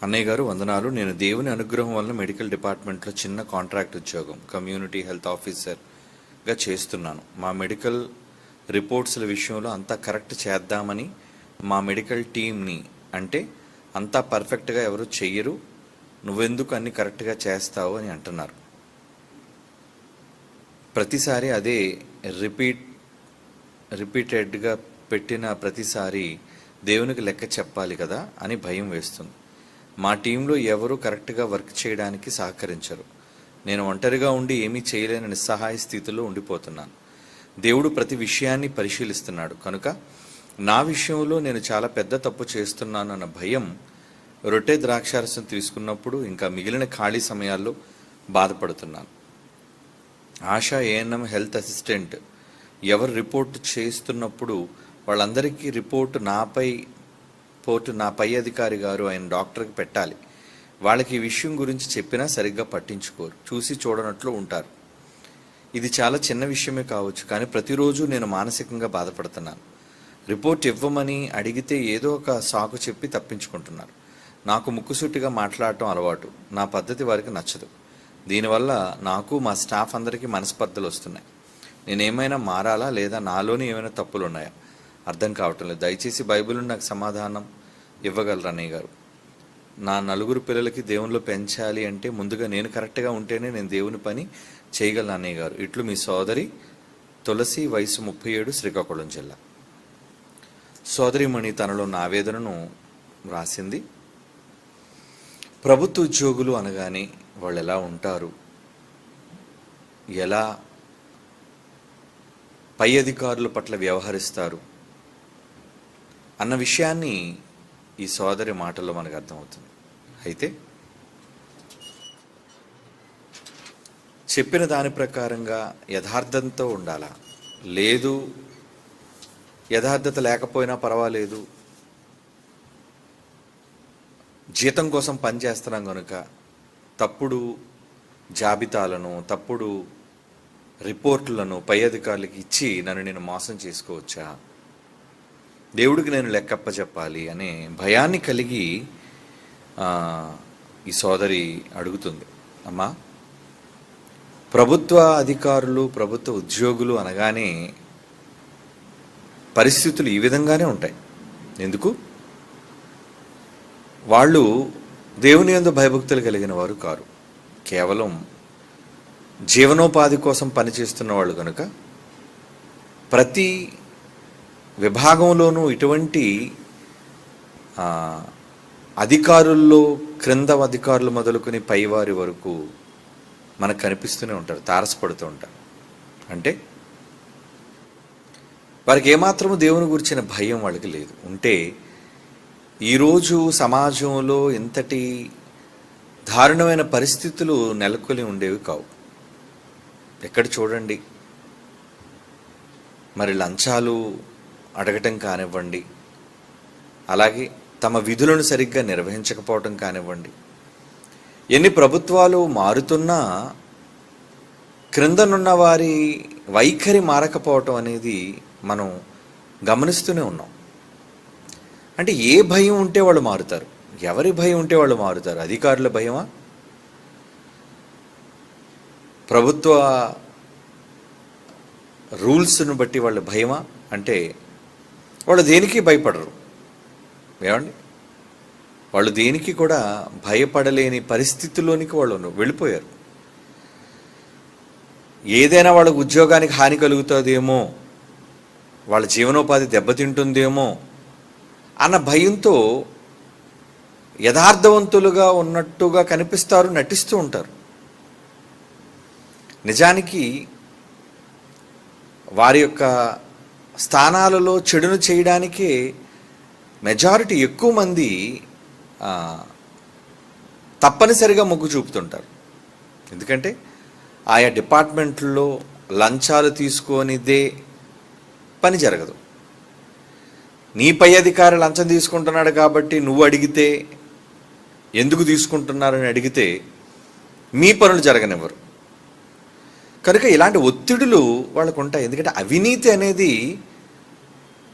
అన్నయ్య గారు వందనాలు. నేను దేవుని అనుగ్రహం వల్ల మెడికల్ డిపార్ట్మెంట్లో చిన్న కాంట్రాక్ట్ ఉద్యోగం కమ్యూనిటీ హెల్త్ ఆఫీసర్గా చేస్తున్నాను. మా మెడికల్ రిపోర్ట్స్ల విషయంలో అంతా కరెక్ట్ చేద్దామని మా మెడికల్ టీమ్ని, అంటే అంతా పర్ఫెక్ట్గా ఎవరు చెయ్యరు, నువ్వెందుకు అన్ని కరెక్ట్గా చేస్తావు అని అంటున్నారు. ప్రతిసారి అదే రిపీటెడ్గా పెట్టిన ప్రతిసారి దేవునికి లెక్క చెప్పాలి కదా అని భయం వేస్తుంది. మా టీంలో ఎవరు కరెక్ట్గా వర్క్ చేయడానికి సహకరించరు. నేను ఒంటరిగా ఉండి ఏమీ చేయలేని నిస్సహాయ స్థితిలో ఉండిపోతున్నాను. దేవుడు ప్రతి విషయాన్ని పరిశీలిస్తున్నాడు కనుక నా విషయంలో నేను చాలా పెద్ద తప్పు చేస్తున్నాను అన్న భయం రొట్టె ద్రాక్షారసం తీసుకున్నప్పుడు, ఇంకా మిగిలిన ఖాళీ సమయాల్లో బాధపడుతున్నాను. ఆశ ఏఎన్ఎం హెల్త్ అసిస్టెంట్ ఎవరు రిపోర్ట్ చేస్తున్నప్పుడు వాళ్ళందరికీ రిపోర్టు నా పై అధికారి గారు ఆయన డాక్టర్కి పెట్టాలి. వాళ్ళకి ఈ విషయం గురించి చెప్పినా సరిగ్గా పట్టించుకోరు, చూసి చూడనట్లు ఉంటారు. ఇది చాలా చిన్న విషయమే కావచ్చు, కానీ ప్రతిరోజు నేను మానసికంగా బాధపడుతున్నాను. రిపోర్ట్ ఇవ్వమని అడిగితే ఏదో ఒక సాకు చెప్పి తప్పించుకుంటున్నారు. నాకు ముక్కుసూటిగా మాట్లాడటం అలవాటు. నా పద్ధతి వారికి నచ్చదు. దీనివల్ల నాకు మా స్టాఫ్ అందరికీ మనస్పర్ధలు వస్తున్నాయి. నేనేమైనా మారాలా లేదా నాలోని ఏమైనా తప్పులు ఉన్నాయా అర్థం కావటం లేదు. దయచేసి బైబిల్ నాకు సమాధానం ఇవ్వగలరు అన్నయ్య గారు. నా 4 పిల్లలకి దేవునిలో పెంచాలి అంటే ముందుగా నేను కరెక్ట్గా ఉంటేనే నేను దేవుని పని చేయగలను అన్నయ్య గారు. ఇట్లు మీ సోదరి తులసి, వయసు 37, శ్రీకాకుళం జిల్లా. సోదరిమణి తనలో నా ఆవేదనను రాసింది. ప్రభుత్వ ఉద్యోగులు అనగానే వాళ్ళు ఎలా ఉంటారు, ఎలా పై అధికారుల పట్ల వ్యవహరిస్తారు అన్న విషయాన్ని ఈ సోదరి మాటల్లో మనకు అర్థమవుతుంది. అయితే చెప్పిన దాని ప్రకారంగా యథార్థంతో ఉండాలా, లేదు యథార్థత లేకపోయినా పర్వాలేదు, జీతం కోసం పనిచేస్తున్నాం కనుక తప్పుడు జాబితాలను, తప్పుడు రిపోర్టులను పై అధికారులకు ఇచ్చి నన్ను నేను మోసం చేసుకోవచ్చా, దేవుడికి నేను లెక్కప్ప చెప్పాలి అనే భయాన్ని కలిగి ఈ సోదరి అడుగుతుంది. అమ్మా, ప్రభుత్వ అధికారులు, ప్రభుత్వ ఉద్యోగులు అనగానే పరిస్థితులు ఈ విధంగానే ఉంటాయి. ఎందుకు? వాళ్ళు దేవుని యందు భయభక్తులు కలిగిన వారు కారు, కేవలం జీవనోపాధి కోసం పనిచేస్తున్న వాళ్ళు కనుక ప్రతి విభాగంలోనూ ఇటువంటి అధికారుల్లో, క్రింద అధికారులు మొదలుకొని పైవారి వరకు మనకు కనిపిస్తూనే ఉంటారు, తారసపడుతూ ఉంటారు. అంటే వారికి ఏమాత్రము దేవుని గురించిన భయం వాళ్ళకి లేదు. ఉంటే ఈరోజు సమాజంలో ఇంతటి దారుణమైన పరిస్థితులు నెలకొని ఉండేవి కావు. ఎక్కడ చూడండి, మరి లంచాలు అడగటం కానివ్వండి, అలాగే తమ విధులను సరిగ్గా నిర్వహించకపోవటం కానివ్వండి, ఎన్ని ప్రభుత్వాలు మారుతున్నా క్రిందనున్న వారి వైఖరి మారకపోవటం అనేది మనం గమనిస్తూనే ఉన్నాం. అంటే ఏ భయం ఉంటే వాళ్ళు మారుతారు, ఎవరి భయం ఉంటే వాళ్ళు మారుతారు? అధికారుల భయమా, ప్రభుత్వ రూల్స్ను బట్టి వాళ్ళ భయమా? అంటే వాళ్ళు దేనికి భయపడరు. ఏమండి, వాళ్ళు దేనికి కూడా భయపడలేని పరిస్థితుల్లోనికి వాళ్ళు వెళ్ళిపోయారు. ఏదైనా వాళ్ళకు ఉద్యోగానికి హాని కలుగుతుందేమో, వాళ్ళ జీవనోపాధి దెబ్బతింటుందేమో అన్న భయంతో యథార్థవంతులుగా ఉన్నట్టుగా కనిపిస్తారు, నటిస్తూ ఉంటారు. నిజానికి వారి యొక్క స్థానాలలో చెడును చేయడానికే మెజారిటీ ఎక్కువ మంది తప్పనిసరిగా మొగ్గు చూపుతుంటారు. ఎందుకంటే ఆయా డిపార్ట్మెంట్లో లంచాలు తీసుకొనిదే పని జరగదు. నీ పై అధికారి లంచం తీసుకుంటున్నాడు కాబట్టి నువ్వు అడిగితే, ఎందుకు తీసుకుంటున్నారని అడిగితే మీ పనులు జరగనివ్వరు. కనుక ఇలాంటి ఒత్తిడులు వాళ్ళకు ఉంటాయి. ఎందుకంటే అవినీతి అనేది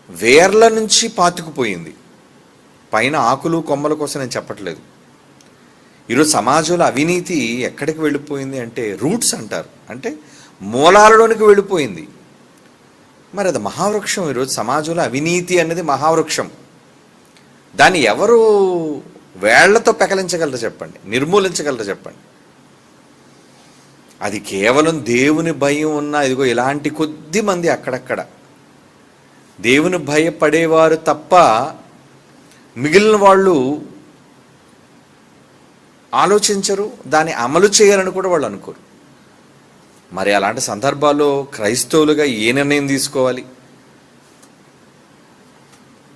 వేర్ల నుంచి పాతుకుపోయింది. పైన ఆకులు కొమ్మల కోసం నేను చెప్పట్లేదు. ఈరోజు సమాజంలో అవినీతి ఎక్కడికి వెళ్ళిపోయింది అంటే రూట్స్ అంటారు, అంటే మూలాలలోనికి వెళ్ళిపోయింది. మరి అది మహావృక్షం. ఈరోజు సమాజంలో అవినీతి అనేది మహావృక్షం. దాన్ని ఎవరు వేళ్లతో పెకలించగలరు చెప్పండి, నిర్మూలించగలరు చెప్పండి? అది కేవలం దేవుని భయం ఉన్న ఇదిగో ఇలాంటి కొద్ది మంది అక్కడక్కడ దేవుని భయపడేవారు తప్ప మిగిలిన వాళ్ళు ఆలోచించరు, దాన్ని అమలు చేయాలని కూడా వాళ్ళు అనుకోరు. మరి అలాంటి సందర్భాల్లో క్రైస్తవులుగా ఏ నిర్ణయం తీసుకోవాలి?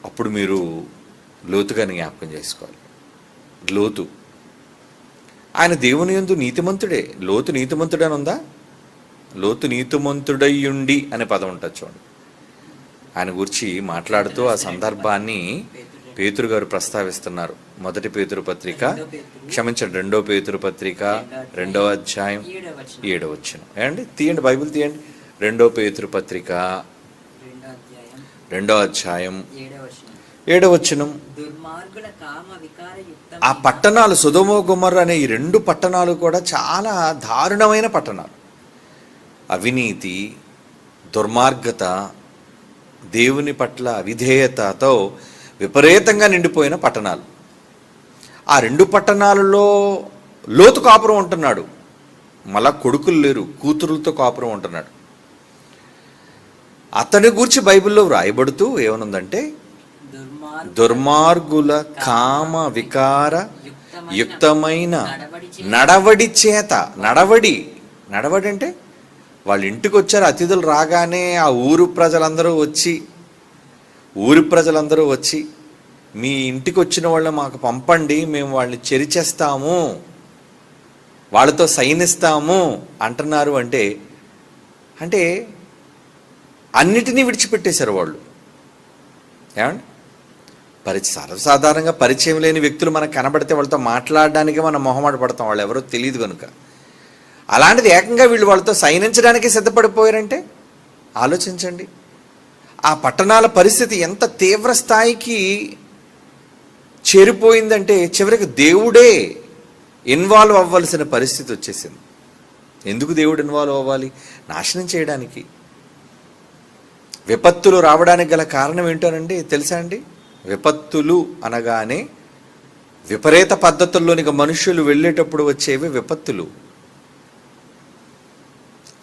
అప్పుడు మీరు లోతుగా జ్ఞాపకం చేసుకోవాలి. లోతు ఆయన దేవుని యందు నీతిమంతుడే. లోతు నీతిమంతుడే అని ఉందా? లోతు నీతిమంతుడయ్యుండి అనే పదం ఉంటుంది చూడండి. ఆయన గురించి మాట్లాడుతూ ఆ సందర్భాన్ని పేతురు గారు ప్రస్తావిస్తున్నారు. 1 పేతురు పత్రిక, క్షమించండి 2 పేతురు పత్రిక 2వ అధ్యాయం 7వ వచనం. ఏమండి తీయండి, బైబిల్ తీయండి. 2 పేతురు పత్రిక 2వ అధ్యాయం 7వ వచనం. ఆ పట్టణాలు సొదొమ గొమొర్రా అనే ఈ 2 పట్టణాలు కూడా చాలా దారుణమైన పట్టణాలు. అవినీతి, దుర్మార్గత, దేవుని పట్ల అవిధేయతతో విపరీతంగా నిండిపోయిన పట్టణాలు. ఆ 2 పట్టణాలలో లోతు కాపురం ఉంటున్నాడు. మళ్ళా కొడుకులు లేరు, కూతురులతో కాపురం ఉంటున్నాడు. అతని గురించి బైబిల్లో వ్రాయబడుతూ ఏమనుందంటే, దుర్మార్గుల కామ వికార యుక్తమైన నడవడి చేత. నడవడి అంటే వాళ్ళ ఇంటికి వచ్చారు, అతిథులు రాగానే ఆ ఊరి ప్రజలందరూ వచ్చి మీ ఇంటికి వచ్చిన వాళ్ళని మాకు పంపండి, మేము వాళ్ళని చెరిచేస్తాము, వాళ్ళతో సైనిస్తాము అంటున్నారు. అంటే అన్నిటినీ విడిచిపెట్టేశారు వాళ్ళు. ఏమండి, సర్వసాధారణంగా పరిచయం లేని వ్యక్తులు మనకు కనబడితే వాళ్ళతో మాట్లాడడానికి మనం మొహమాట పడతాం, వాళ్ళు ఎవరో తెలియదు కనుక. అలాంటిది ఏకంగా వీళ్ళు వాళ్ళతో సైనించడానికి సిద్ధపడిపోయారంటే ఆలోచించండి. ఆ పట్టణాల పరిస్థితి ఎంత తీవ్ర స్థాయికి చేరిపోయిందంటే చివరికి దేవుడే ఇన్వాల్వ్ అవ్వాల్సిన పరిస్థితి వచ్చేసింది. ఎందుకు దేవుడు ఇన్వాల్వ్ అవ్వాలి? నాశనం చేయడానికి. విపత్తులు రావడానికి గల కారణం ఏంటోనండి తెలుసా అండి? విపత్తులు అనగానే విపరీత పద్ధతుల్లోనికి మనుషులు వెళ్ళేటప్పుడు వచ్చేవి విపత్తులు.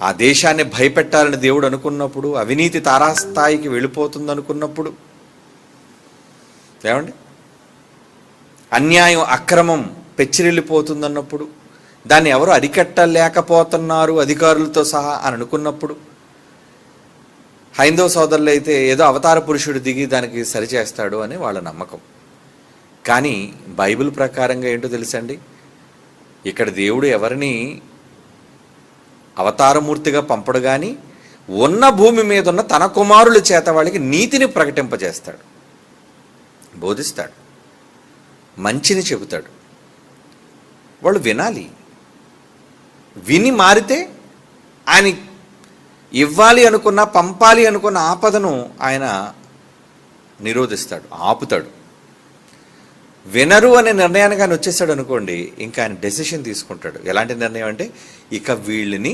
ఆ దేశాన్ని భయపెట్టాలని దేవుడు అనుకున్నప్పుడు, అవినీతి తారాస్థాయికి వెళ్ళిపోతుంది అనుకున్నప్పుడు, ఏమండి అన్యాయం అక్రమం పెచ్చిరిల్లిపోతుందన్నప్పుడు, దాన్ని ఎవరు అరికట్టలేకపోతున్నారు అధికారులతో సహా అని అనుకున్నప్పుడు, హైందవ సోదరులు అయితే ఏదో అవతార పురుషుడు దిగి దానికి సరిచేస్తాడు అని వాళ్ళ నమ్మకం. కానీ బైబిల్ ప్రకారంగా ఏంటో తెలుసండి, ఇక్కడ దేవుడు ఎవరిని అవతారమూర్తిగా పంపడు, కానీ ఉన్న భూమి మీద ఉన్న తన కుమారుల చేత వాళ్ళకి నీతిని ప్రకటింపజేస్తాడు, బోధిస్తాడు, మంచిని చెబుతాడు. వాళ్ళు వినాలి. విని మారితే ఆయన ఇవ్వాలి అనుకున్న, పంపాలి అనుకున్న ఆపదను ఆయన నిరోధిస్తాడు, ఆపుతాడు. వినరు అనే నిర్ణయానికి ఆయన వచ్చేసాడు అనుకోండి, ఇంకా ఆయన డెసిషన్ తీసుకుంటాడు. ఎలాంటి నిర్ణయం అంటే, ఇక వీళ్ళని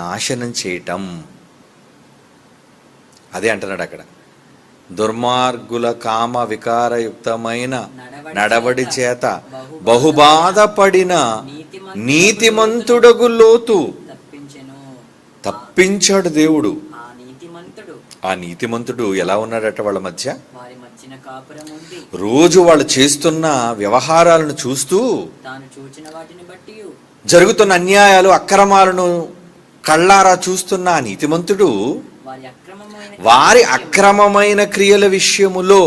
నాశనం చేయటం. అదే అంటున్నాడు అక్కడ, దుర్మార్గుల కామ వికారయుక్తమైన నడవడి చేత బహుబాధపడిన నీతిమంతుడగు లోతు తప్పించాడు దేవుడు. ఆ నీతిమంతుడు ఎలా ఉన్నాడట? వాళ్ళ మధ్య రోజు వాళ్ళు చేస్తున్న వ్యవహారాలను చూస్తూ, జరుగుతున్న అన్యాయాలు అక్రమాలను కళ్ళారా చూస్తున్న ఆ నీతిమంతుడు వారి అక్రమమైన క్రియల విషయములో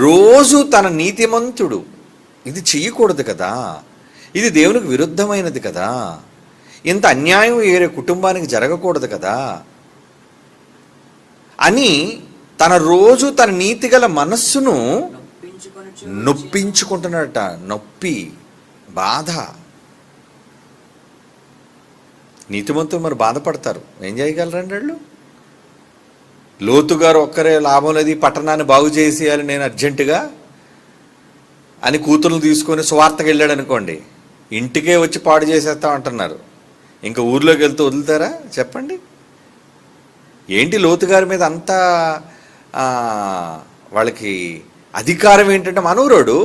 రోజు తన నీతిమంతుడు, ఇది చెయ్యకూడదు కదా, ఇది దేవునికి విరుద్ధమైనది కదా, ఇంత అన్యాయం వేరే కుటుంబానికి జరగకూడదు కదా అని తన రోజు తన నీతిగల మనస్సును నొప్పించుకుంటున్నట. నొప్పి, బాధ. నీతిమంతులు మరి బాధపడతారు, ఏం చేయగలరండి వాళ్ళు? లోతు గారు ఒక్కరే లాభం లేదు, ఈ పట్టణాన్ని బాగు చేసేయాలి నేను అర్జెంటుగా, అని కూతురులు తీసుకొని సువార్తకి వెళ్ళాడు అనుకోండి, ఇంటికే వచ్చి పాడు చేసేస్తాం అంటున్నారు. ఇంకా ఊర్లోకి వెళ్తూ వదులుతారా చెప్పండి? ఏంటి లోతు గారి మీద అంత వాళ్ళకి అధికారం ఏంటంటే, మన ఊరోడు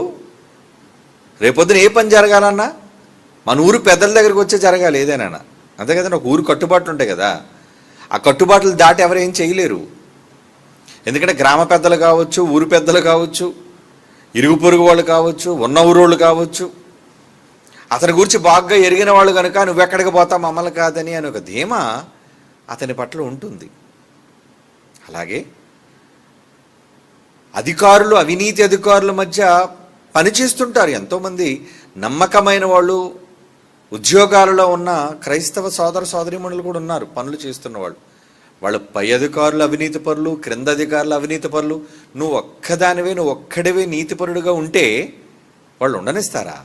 రేపొద్దున ఏ పని జరగాలన్నా మన ఊరు పెద్దల దగ్గరికి వచ్చే జరగాలి ఏదైనా. అంతే కదండి, ఒక ఊరు కట్టుబాట్లు ఉంటాయి కదా, ఆ కట్టుబాట్లు దాటి ఎవరు ఏం చేయలేరు. ఎందుకంటే గ్రామ పెద్దలు కావచ్చు, ఊరు పెద్దలు కావచ్చు, ఇరుగు పొరుగు వాళ్ళు కావచ్చు, ఉన్న ఊరోళ్ళు కావచ్చు, అతని గురించి బాగా ఎరిగిన వాళ్ళు కనుక నువ్వెక్కడికి పోతావు మమ్మల్ని కాదని అని ఒక ధీమా అతని పట్ల ఉంటుంది. అలాగే అధికారులు, అవినీతి అధికారుల మధ్య పనిచేస్తుంటారు ఎంతోమంది నమ్మకమైన వాళ్ళు. ఉద్యోగాలలో ఉన్న క్రైస్తవ సోదర సోదరీమణులు కూడా ఉన్నారు పనులు చేస్తున్న వాళ్ళు. వాళ్ళ పై అధికారులు అవినీతి పరులు, క్రింద అధికారులు అవినీతి పరులు. నువ్వు ఒక్కడివే నీతిపరుడుగా ఉంటే వాళ్ళు ఉండనిస్తారా?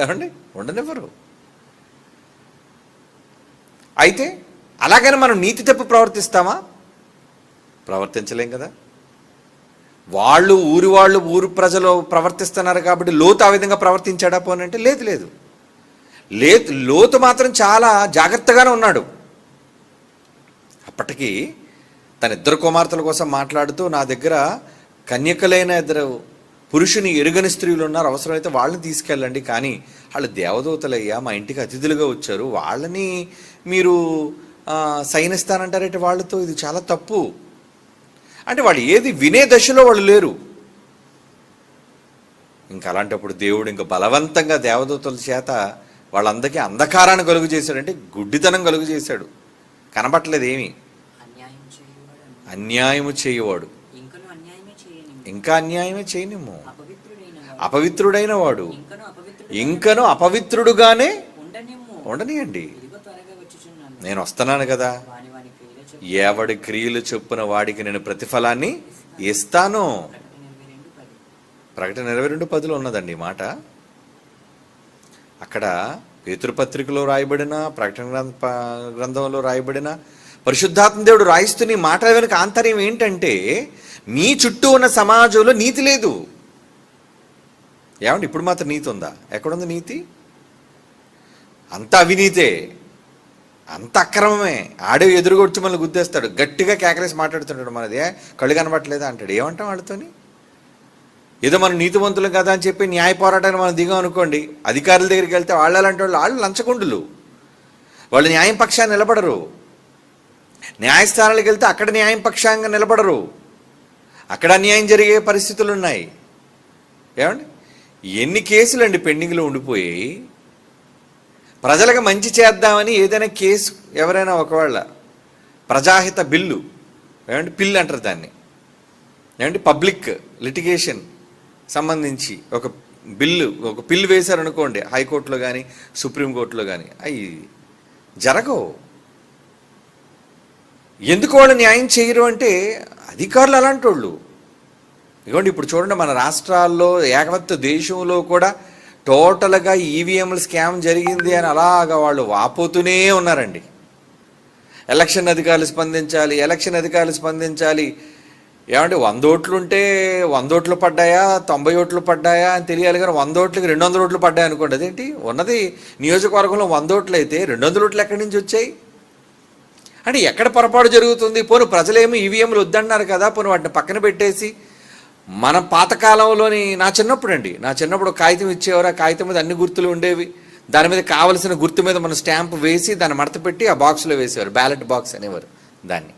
ఏమండి, ఉండనివ్వరు. అయితే అలాగని మనం నీతి తప్పి ప్రవర్తిస్తామా? ప్రవర్తించలేం కదా. ఊరు ప్రజలు ప్రవర్తిస్తున్నారు కాబట్టి లోతు ఆ విధంగా ప్రవర్తించాడా పోనంటే లేదు. లోతు మాత్రం చాలా జాగ్రత్తగానే ఉన్నాడు. అప్పటికి తన ఇద్దరు కుమార్తెల కోసం మాట్లాడుతూ, నా దగ్గర కన్యకలైన ఇద్దరు పురుషుని ఎరుగని స్త్రీలు ఉన్నారు, అవసరమైతే వాళ్ళని తీసుకెళ్ళండి, కానీ వాళ్ళు దేవదూతలయ్యా, మా ఇంటికి అతిథులుగా వచ్చారు, వాళ్ళని మీరు సైనిస్తానంటారంటే వాళ్ళతో, ఇది చాలా తప్పు. అంటే వాళ్ళు ఏది వినే దశలో వాళ్ళు లేరు. ఇంకా అలాంటప్పుడు దేవుడు ఇంకా బలవంతంగా దేవదూతల చేత వాళ్ళందరికీ అంధకారాన్ని కలుగు చేశాడు. గుడ్డితనం కలుగు చేశాడు. కనబట్టలేదు ఏమి. అన్యాయము చేయవాడు, ఇంకా అన్యాయమే చేయనిమ్ము. అపవిత్రుడైన వాడు ఇంకను అపవిత్రుడుగానే ఉండనియండి, నేను వస్తున్నాను కదా, ఎవడి క్రియలు చొప్పున వాడికి నేను ప్రతిఫలాన్ని ఇస్తాను. ప్రకటన 22:10 ఉన్నదండి ఈ మాట. అక్కడ పేతురుపత్రికలో రాయబడిన, ప్రకటన గ్రంథంలో రాయబడిన, పరిశుద్ధాత్మ దేవుడు రాయిస్తున్న ఈ మాట వెనుక ఆంతర్యం ఏంటంటే, మీ చుట్టూ ఉన్న సమాజంలో నీతి లేదు. ఏమండి, ఇప్పుడు మాత్రం నీతి ఉందా? ఎక్కడుంది నీతి? అంత అవినీతే, అంత అక్రమమే. ఆడే ఎదురుగొచ్చి మనల్ని గుద్దేస్తాడు, గట్టిగా కేకలేసి మాట్లాడుతుంటాడు, మనది కళ్ళు కనబట్టలేదా అంటాడు. ఏమంటాం వాళ్ళతోని? ఏదో మనం నీతివంతులం కదా అని చెప్పి న్యాయ పోరాటాన్ని మనం దిగాం అనుకోండి, అధికారుల దగ్గరికి వెళ్తే వాళ్ళు అలాంటి వాళ్ళు లంచగొండులు, వాళ్ళు న్యాయం పక్షాన్ని నిలబడరు. న్యాయస్థానాలకు వెళ్తే అక్కడ న్యాయం పక్షంగా నిలబడరు, అక్కడ అన్యాయం జరిగే పరిస్థితులు ఉన్నాయి. ఏమండి, ఎన్ని కేసులు అండి పెండింగ్లో ఉండిపోయాయి. ప్రజలకు మంచి చేద్దామని ఏదైనా కేసు, ఎవరైనా ఒకవేళ ప్రజాహిత బిల్లు, ఏమంటే పిల్ అంటారు దాన్ని, ఏమంటే పబ్లిక్ లిటిగేషన్ సంబంధించి ఒక పిల్లు వేశారనుకోండి, హైకోర్టులో కానీ సుప్రీంకోర్టులో కానీ, అవి జరగవు. ఎందుకు వాళ్ళు న్యాయం చేయరు అంటే అధికారులు అలాంటి వాళ్ళు. ఇదిగోండి, ఇప్పుడు చూడండి, మన రాష్ట్రాల్లో, ఏకవత్తు దేశంలో కూడా టోటల్గా ఈవీఎంలు స్కామ్ జరిగింది అని అలాగా వాళ్ళు వాపోతూనే ఉన్నారండి. ఎలక్షన్ అధికారులు స్పందించాలి. ఏమంటే 100 ఓట్లు ఉంటే 100 ఓట్లు పడ్డాయా, 90 ఓట్లు పడ్డాయా అని తెలియాలి. కానీ 100 ఓట్లకి 200 ఓట్లు పడ్డాయి అనుకోండి, అదేంటి? ఉన్నది నియోజకవర్గంలో 100 ఓట్లు అయితే 200 ఓట్లు ఎక్కడి నుంచి వచ్చాయి? అంటే ఎక్కడ పొరపాటు జరుగుతుంది? పోను ప్రజలేమో ఈవీఎంలు వద్దన్నారు కదా, పోను వాటిని పక్కన పెట్టేసి, మన పాతకాలంలోని నా చిన్నప్పుడు కాగితం ఇచ్చేవారు, ఆ కాగితం మీద అన్ని గుర్తులు ఉండేవి, దాని మీద కావలసిన గుర్తు మీద మనం స్టాంప్ వేసి దాన్ని మడత పెట్టి ఆ బాక్స్లో వేసేవారు, బ్యాలెట్ బాక్స్ అనేవారు దాన్ని.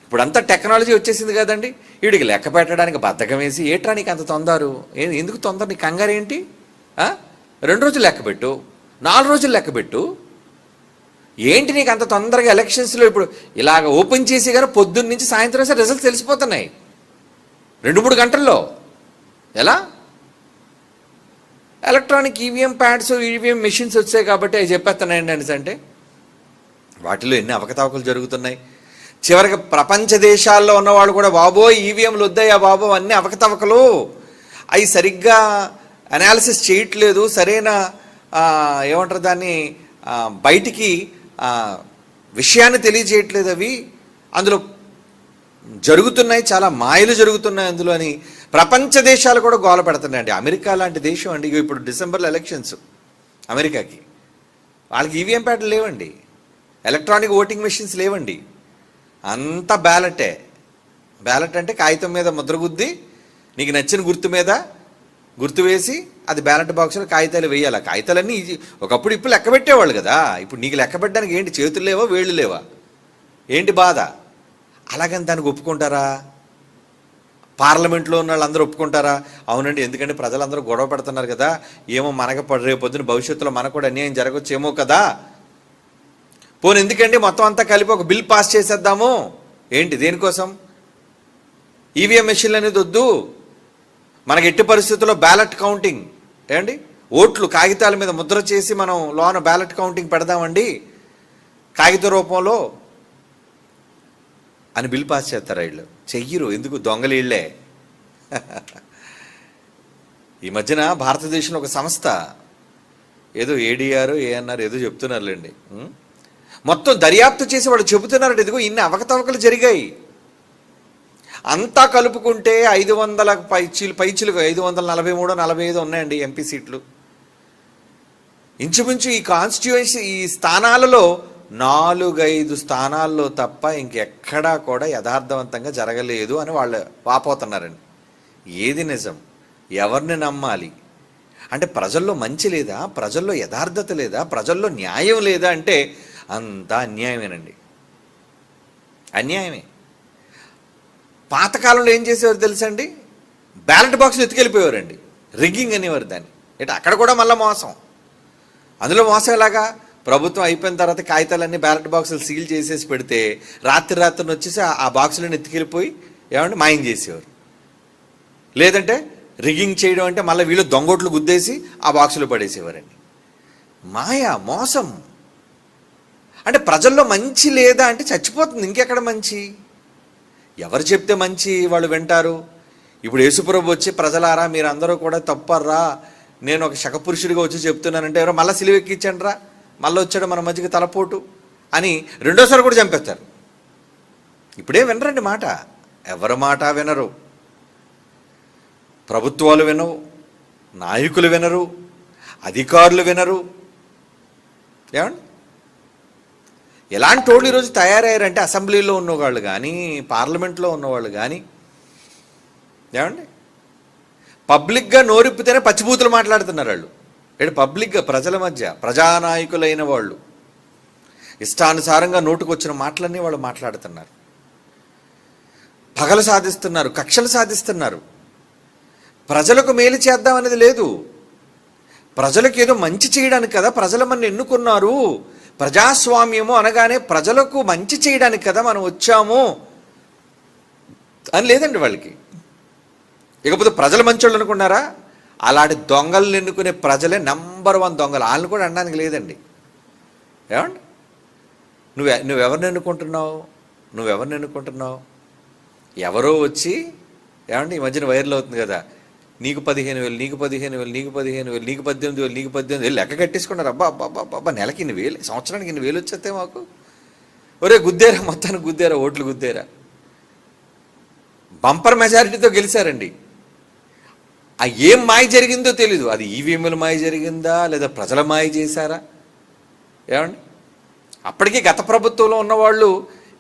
ఇప్పుడు అంతా టెక్నాలజీ వచ్చేసింది కదండి, వీడికి లెక్క పెట్టడానికి బద్ధకం వేసి, ఏట్రా నీకు అంత తొందరు, ఎందుకు తొందర, నీ కంగారు ఏంటి? 2 రోజులు లెక్క పెట్టు, 4 రోజులు లెక్క పెట్టు, ఏంటి నీకు అంత తొందరగా? ఎలక్షన్స్లో ఇప్పుడు ఇలాగ ఓపెన్ చేసి కానీ పొద్దున్న నుంచి సాయంత్రం వస్తే రిజల్ట్స్ తెలిసిపోతున్నాయి 2-3 గంటల్లో. ఎలా? Electronic EVM pads, EVM machines వచ్చాయి కాబట్టి అవి చెప్పేస్తున్నాయండి అనేసి. అంటే వాటిలో ఎన్ని అవకతవకలు జరుగుతున్నాయి. చివరికి ప్రపంచ దేశాల్లో ఉన్నవాళ్ళు కూడా, బాబోయ్ ఈవీఎంలు వద్దాయా బాబు, అన్ని అవకతవకలు, అవి సరిగ్గా అనాలిసిస్ చేయట్లేదు, సరైన ఏమంటారు దాన్ని, బయటికి విషయాన్ని తెలియజేయట్లేదు, అవి అందులో జరుగుతున్నాయి, చాలా మాయలు జరుగుతున్నాయి అందులో అని ప్రపంచ దేశాలు కూడా గోల పెడుతున్నాయండి. అమెరికా లాంటి దేశం అండి, ఇప్పుడు డిసెంబర్లో ఎలక్షన్స్ అమెరికాకి, వాళ్ళకి ఈవీఎం ప్యాడ్లు లేవండి, ఎలక్ట్రానిక్ ఓటింగ్ మెషిన్స్ లేవండి, అంతా బ్యాలెటే. బ్యాలెట్ అంటే కాగితం మీద ముద్రగుద్ది నీకు నచ్చిన గుర్తు మీద గుర్తు వేసి అది బ్యాలెట్ బాక్స్లో కాగితాలు వేయాలి. కాగితాలన్నీ ఒకప్పుడు ఇప్పుడు లెక్క పెట్టేవాళ్ళు కదా, ఇప్పుడు నీకు లెక్క పెట్టడానికి ఏంటి, చేతులు లేవా వేళ్ళు లేవా, ఏంటి బాధ? అలాగని దానికి ఒప్పుకుంటారా? పార్లమెంట్లో ఉన్న వాళ్ళు అందరూ ఒప్పుకుంటారా? అవునండి, ఎందుకంటే ప్రజలందరూ గొడవ పెడుతున్నారు కదా, ఏమో మనకు రేపొద్దున భవిష్యత్తులో మనకు కూడా అన్యాయం జరగచ్చేమో కదా, పోనీ ఎందుకంటే మొత్తం అంతా కలిపి ఒక బిల్ పాస్ చేసేద్దాము. ఏంటి, దేనికోసం? ఈవీఎం మెషిన్లు అనేది వద్దు, మనకి ఎట్టి పరిస్థితుల్లో బ్యాలెట్ కౌంటింగ్ ఏమండి, ఓట్లు కాగితాల మీద ముద్ర చేసి మనం లోన బ్యాలెట్ కౌంటింగ్ పెడదామండి కాగిత రూపంలో అని బిల్ పాస్ చేస్తారు. వీళ్ళు చెయ్యరు, ఎందుకు? దొంగలు వీళ్ళే. ఈ మధ్యన భారతదేశంలో ఒక సంస్థ ఏదో ఏడీఆర్ ఏఎన్ఆర్ ఏదో చెప్తున్నారులేండి, మొత్తం దర్యాప్తు చేసి వాళ్ళు చెబుతున్నారంటే ఇదిగో ఇన్ని అవకతవకలు జరిగాయి, అంతా కలుపుకుంటే 500 పైచీలు 543 45 ఉన్నాయండి ఎంపీ సీట్లు. ఇంచుమించు ఈ కాన్స్టిట్యుయెన్సీ ఈ స్థానాలలో 4-5 స్థానాల్లో తప్ప ఇంకెక్కడా కూడా యథార్థవంతంగా జరగలేదు అని వాళ్ళు వాపోతున్నారండి. ఏది నిజం? ఎవరిని నమ్మాలి? అంటే ప్రజల్లో మంచి లేదా, ప్రజల్లో యథార్థత లేదా, ప్రజల్లో న్యాయం లేదా అంటే అంతా అన్యాయమేనండి, అన్యాయమే. పాతకాలంలో ఏం చేసేవారు తెలుసండి, బ్యాలెట్ బాక్స్లు ఎత్తుకెళ్ళిపోయేవారండి, రిగ్గింగ్ అనేవారు దాన్ని. అక్కడ కూడా మళ్ళీ మోసం. అందులో మోసం ఎలాగా? ప్రభుత్వం అయిపోయిన తర్వాత కాగితాలన్నీ బ్యాలెట్ బాక్సులు సీల్ చేసేసి పెడితే రాత్రిని వచ్చేసి ఆ బాక్సులను ఎత్తుకెళ్ళిపోయి ఏమంటే మాయం చేసేవారు. లేదంటే రిగ్గింగ్ చేయడం అంటే మళ్ళీ వీళ్ళు దొంగోట్లు గుద్దేసి ఆ బాక్సులు పడేసేవారండి. మాయ, మోసం. అంటే ప్రజల్లో మంచి లేదా అంటే చచ్చిపోతుంది, ఇంకెక్కడ మంచి? ఎవరు చెప్తే మంచి వాళ్ళు వింటారు? ఇప్పుడు యేసుప్రభు వచ్చి ప్రజలారా మీరు అందరూ కూడా తప్పర్రా, నేను ఒక శకపురుషుడిగా వచ్చి చెప్తున్నానంటే ఎవరో మళ్ళీ సిలువ ఎక్కించండి రా, మళ్ళీ వచ్చాడు మన మధ్యకి తలపోటు అని రెండోసారి కూడా చంపేస్తారు. ఇప్పుడే వినరండి మాట, ఎవరి మాట వినరు, ప్రభుత్వాలు వినవు, నాయకులు వినరు, అధికారులు వినరు. ఏమండి, ఎలాంటి వాళ్ళు ఈరోజు తయారయ్యారంటే అసెంబ్లీలో ఉన్నవాళ్ళు కానీ పార్లమెంట్లో ఉన్నవాళ్ళు కానీ ఏమండి పబ్లిక్గా నోరిప్పితేనే పచ్చిబూతులు మాట్లాడుతున్నారు వాళ్ళు. ఇక్కడ పబ్లిక్గా ప్రజల మధ్య ప్రజానాయకులైన వాళ్ళు ఇష్టానుసారంగా నోటుకొచ్చిన మాటలన్నీ వాళ్ళు మాట్లాడుతున్నారు, పగలు సాధిస్తున్నారు, కక్షలు సాధిస్తున్నారు. ప్రజలకు మేలు చేద్దాం అనేది లేదు, ప్రజలకు ఏదో మంచి చేయడానికి కదా ప్రజలు మన ఎన్నుకున్నారు. ప్రజాస్వామ్యము అనగానే ప్రజలకు మంచి చేయడానికి కదా మనం వచ్చాము అని లేదండి వాళ్ళకి. ఇకపోతే ప్రజలు మంచోళ్ళు అనుకున్నారా? అలాంటి దొంగలను ఎన్నుకునే ప్రజలే నంబర్ 1 దొంగలు. వాళ్ళని కూడా అనడానికి లేదండి. ఏమండి, నువ్వెవరిని ఎన్నుకుంటున్నావు? ఎవరో వచ్చి ఏమండి ఈ మధ్యన వైరల్ అవుతుంది కదా, నీకు 15,000, నీకు 15,000, నీకు 15,000, నీకు 18,000, నీకు 18,000 లెక్క కట్టేసుకున్నారు. అబ్బా నెలకి 1,000, సంవత్సరానికి 1,000 వచ్చేస్తే మాకు. ఒరే గుద్దేరా, మొత్తానికి గుద్దేరా, ఓట్లు గుద్దేరా. బంపర్ మెజారిటీతో గెలిచారండి. ఆ ఏం మాయ జరిగిందో తెలీదు, అది ఈవీఎంల మాయ జరిగిందా లేదా ప్రజల మాయ చేశారా? ఏమండి, అప్పటికీ గత ప్రభుత్వంలో ఉన్నవాళ్ళు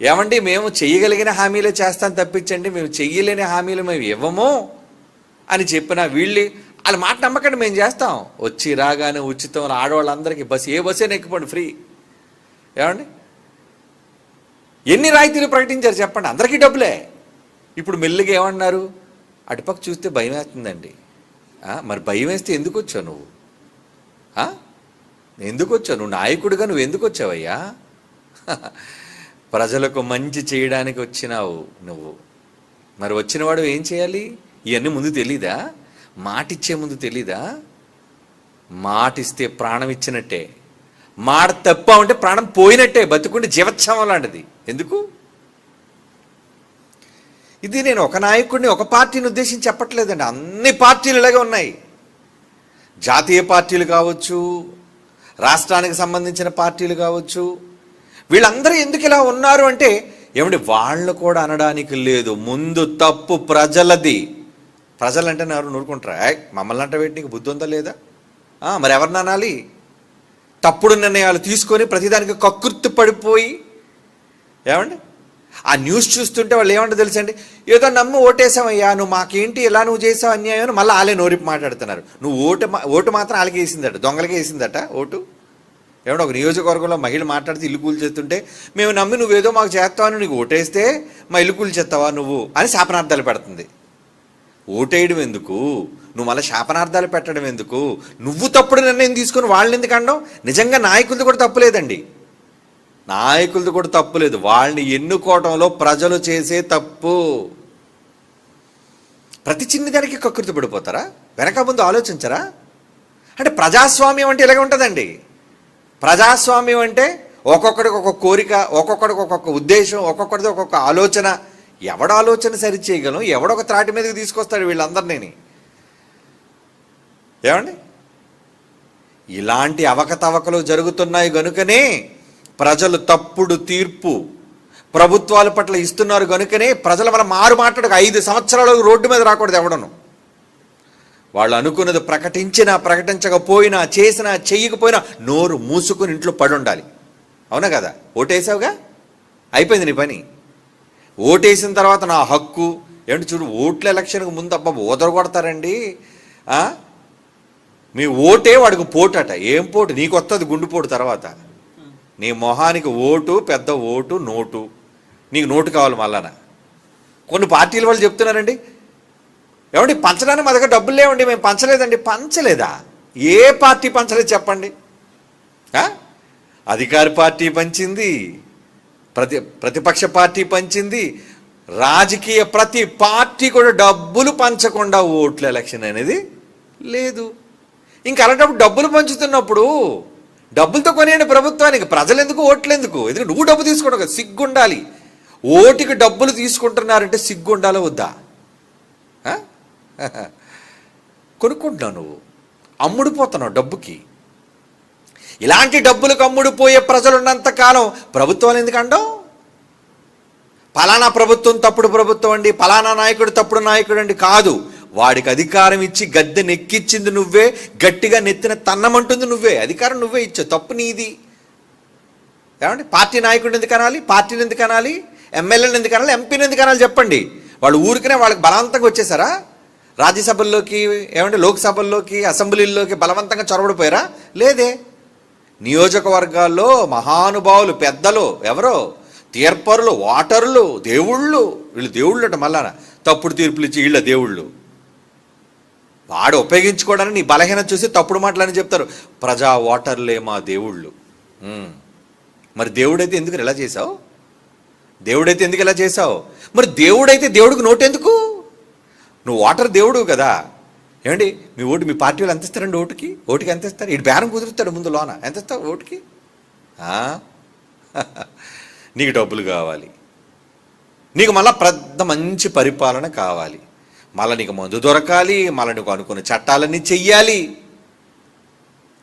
ఏమండి మేము చెయ్యగలిగిన హామీలే చేస్తాను తప్పించండి, మేము చెయ్యలేని హామీలు మేము ఇవ్వము అని చెప్పిన వీళ్ళు వాళ్ళ మాట నమ్మకండి, మేము చేస్తాం, వచ్చి రాగానే ఉచితం ఆడవాళ్ళందరికీ బస్సు, ఏ బస్సు అయినా ఎక్కిపోండి ఫ్రీ. ఏమండి, ఎన్ని రాయితీలు ప్రకటించారు చెప్పండి, అందరికీ డబ్బులే. ఇప్పుడు మెల్లిగా ఏమన్నారు, అటుపక్క చూస్తే భయం వేస్తుందండి. మరి భయం వేస్తే ఎందుకు వచ్చావు నువ్వు? ఎందుకు వచ్చావు నువ్వు? నాయకుడిగా నువ్వు ఎందుకు వచ్చావయ్యా? ప్రజలకు మంచి చేయడానికి వచ్చినావు నువ్వు. మరి వచ్చినవాడు ఏం చేయాలి? ఇవన్నీ ముందు తెలీదా? మాటిచ్చే ముందు తెలీదా? మాటిస్తే ప్రాణం ఇచ్చినట్టే, మాట తప్ప ఉంటే ప్రాణం పోయినట్టే, బతుకుంటే జీవోత్సవం లాంటిది. ఎందుకు? ఇది నేను ఒక నాయకుడిని ఒక పార్టీని ఉద్దేశించి చెప్పట్లేదండి, అన్ని పార్టీలు ఇలాగే ఉన్నాయి. జాతీయ పార్టీలు కావచ్చు, రాష్ట్రానికి సంబంధించిన పార్టీలు కావచ్చు, వీళ్ళందరూ ఎందుకు ఇలా ఉన్నారు అంటే ఏమంటే వాళ్ళు కూడా అనడానికి లేదు, ముందు తప్పు ప్రజలది. ప్రజలంటే ఎవరు నూరుకుంటారా? మమ్మల్ని అంటే వేటి నీకు బుద్ధి ఉందా లేదా? మరి ఎవరిని అనాలి? తప్పుడు నిర్ణయాలు తీసుకొని ప్రతిదానికి కక్కుర్తి పడిపోయి, ఏమండి ఆ న్యూస్ చూస్తుంటే వాళ్ళు ఏమంటారు తెలుసండి, ఏదో నమ్మి ఓటేసావయ్యా, నువ్వు మాకేంటి ఇలా నువ్వు చేసావు అన్యాయం అని మళ్ళీ వాళ్ళే నోరిపి మాట్లాడుతున్నారు. నువ్వు ఓటు మాత్రం వాళ్ళకి వేసిందట, దొంగలకి వేసిందట ఓటు. ఏమంటే ఒక నియోజకవర్గంలో మహిళ మాట్లాడితే ఇల్లు కూలి చేస్తుంటే, మేము నమ్మి నువ్వేదో మాకు చేస్తావని నీకు ఓటేస్తే మా ఇల్లు కూలి చేస్తావా నువ్వు అని శాపనార్థాలు పెడుతుంది. ఓటేయడం ఎందుకు, నువ్వు మళ్ళీ శాపనార్థాలు పెట్టడం ఎందుకు? నువ్వు తప్పుడు నిర్ణయం తీసుకుని వాళ్ళని ఎందుకు అనడం? నిజంగా నాయకులది కూడా తప్పులేదండి, నాయకులది కూడా తప్పులేదు. వాళ్ళని ఎన్నుకోవడంలో ప్రజలు చేసే తప్పు. ప్రతి చిన్నదానికి కకృతి పడిపోతారా? వెనక ముందు ఆలోచించరా? అంటే ప్రజాస్వామ్యం అంటే ఇలాగే ఉంటుందండి. ప్రజాస్వామ్యం అంటే ఒక్కొక్కడికి ఒక్కొక్క కోరిక, ఒక్కొక్కడికి ఒక్కొక్క ఉద్దేశం, ఒక్కొక్కడిది ఒక్కొక్క ఆలోచన. ఎవడ ఆలోచన సరి చేయగలం, ఎవడొక త్రాటి మీదకి తీసుకొస్తాడు వీళ్ళందరినీ? ఏమండి ఇలాంటి అవకతవకలు జరుగుతున్నాయి గనుకనే ప్రజలు తప్పుడు తీర్పు ప్రభుత్వాల పట్ల ఇస్తున్నారు గనుకనే ప్రజల మన మారు మాట్లాడక 5 సంవత్సరాలు రోడ్డు మీద రాకూడదు ఎవడను. వాళ్ళు అనుకున్నది ప్రకటించినా ప్రకటించకపోయినా, చేసినా చెయ్యకపోయినా నోరు మూసుకుని ఇంట్లో పడి ఉండాలి. అవునా కదా? ఓటేసావుగా, అయిపోయింది నీ పని. ఓటేసిన తర్వాత నా హక్కు ఏమిటి చూడు. ఓట్ల ఎలక్షన్కి ముందు అబ్బా ఓదరగొడతారండి. మీ ఓటే వాడికి పోటట. ఏం పోటు? నీకు వస్తుంది గుండుపోటు తర్వాత. నీ మొహానికి ఓటు, పెద్ద ఓటు, నోటు. నీకు నోటు కావాలి మళ్ళాన. కొన్ని పార్టీల వాళ్ళు చెప్తున్నారండి, ఏమండి పంచడానికి మా దగ్గర డబ్బులు లేవండి, మేము పంచలేదండి. పంచలేదా? ఏ పార్టీ పంచలేదు చెప్పండి? అధికార పార్టీ పంచింది, ప్రతిపక్ష పార్టీ పంచింది, రాజకీయ ప్రతి పార్టీ కూడా డబ్బులు పంచకుండా ఓట్ల ఎలక్షన్ అనేది లేదు. ఇంకా అలాంటప్పుడు డబ్బులు పంచుతున్నప్పుడు డబ్బులతో కొనేయండి ప్రభుత్వానికి. ప్రజలు ఎందుకు, ఓట్లు ఎందుకు? ఎందుకంటే నువ్వు డబ్బు తీసుకోవడం కదా, సిగ్గుండాలి. ఓటుకి డబ్బులు తీసుకుంటున్నారంటే సిగ్గుండాలో వద్దా? కొనుక్కుంటున్నావు, నువ్వు అమ్ముడిపోతున్నావు డబ్బుకి. ఇలాంటి డబ్బులకు అమ్ముడిపోయే ప్రజలున్నంతకాలం ప్రభుత్వాలు ఎందుకంటావు? పలానా ప్రభుత్వం తప్పుడు ప్రభుత్వం అండి, పలానా నాయకుడు తప్పుడు నాయకుడు అండి. కాదు, వాడికి అధికారం ఇచ్చి గద్దె నెక్కిచ్చింది నువ్వే, గట్టిగా నెత్తిన తన్నమంటుంది నువ్వే, అధికారం నువ్వే ఇచ్చావు, తప్పు నీది. ఏమండి పార్టీ నాయకుడిని ఎందుకు అనాలి, పార్టీని ఎందుకు అనాలి, ఎమ్మెల్యేని ఎందుకు అనాలి, ఎంపీని ఎందుకు అనాలి చెప్పండి? వాళ్ళు ఊరికనే వాళ్ళకి బలవంతంగా వచ్చేసారా? రాజ్యసభల్లోకి, ఏమంటే లోక్సభల్లోకి, అసెంబ్లీల్లోకి బలవంతంగా చొరబడిపోయారా? లేదే. నియోజకవర్గాల్లో మహానుభావులు, పెద్దలు, ఎవరో తీర్పరులు, ఓటర్లు, దేవుళ్ళు. వీళ్ళు దేవుళ్ళట మళ్ళా తప్పుడు తీర్పులు ఇచ్చి వీళ్ళ దేవుళ్ళు. వాడు ఉపయోగించుకోవడానికి నీ బలహీన చూసి తప్పుడు మాటలని చెప్తారు. ప్రజా ఓటర్లే మా దేవుళ్ళు. మరి దేవుడైతే ఎందుకు ఇలా చేసావు? దేవుడైతే ఎందుకు ఇలా చేసావు? మరి దేవుడైతే దేవుడికి నోటు ఎందుకు? నువ్వు ఓటర్ దేవుడు కదా. ఏమండి మీ ఓటు మీ పార్టీ వాళ్ళు ఎంత ఇస్తారండి? ఓటుకి ఎంత ఇస్తారు? ఇటు బేరం కుదురుతాడు ముందు లోన. ఎంత ఇస్తావు ఓటుకి? నీకు డబ్బులు కావాలి, నీకు మళ్ళీ పెద్ద మంచి పరిపాలన కావాలి, మళ్ళీ నీకు మందు దొరకాలి, మళ్ళీ నీకు అనుకున్న చట్టాలన్నీ చెయ్యాలి.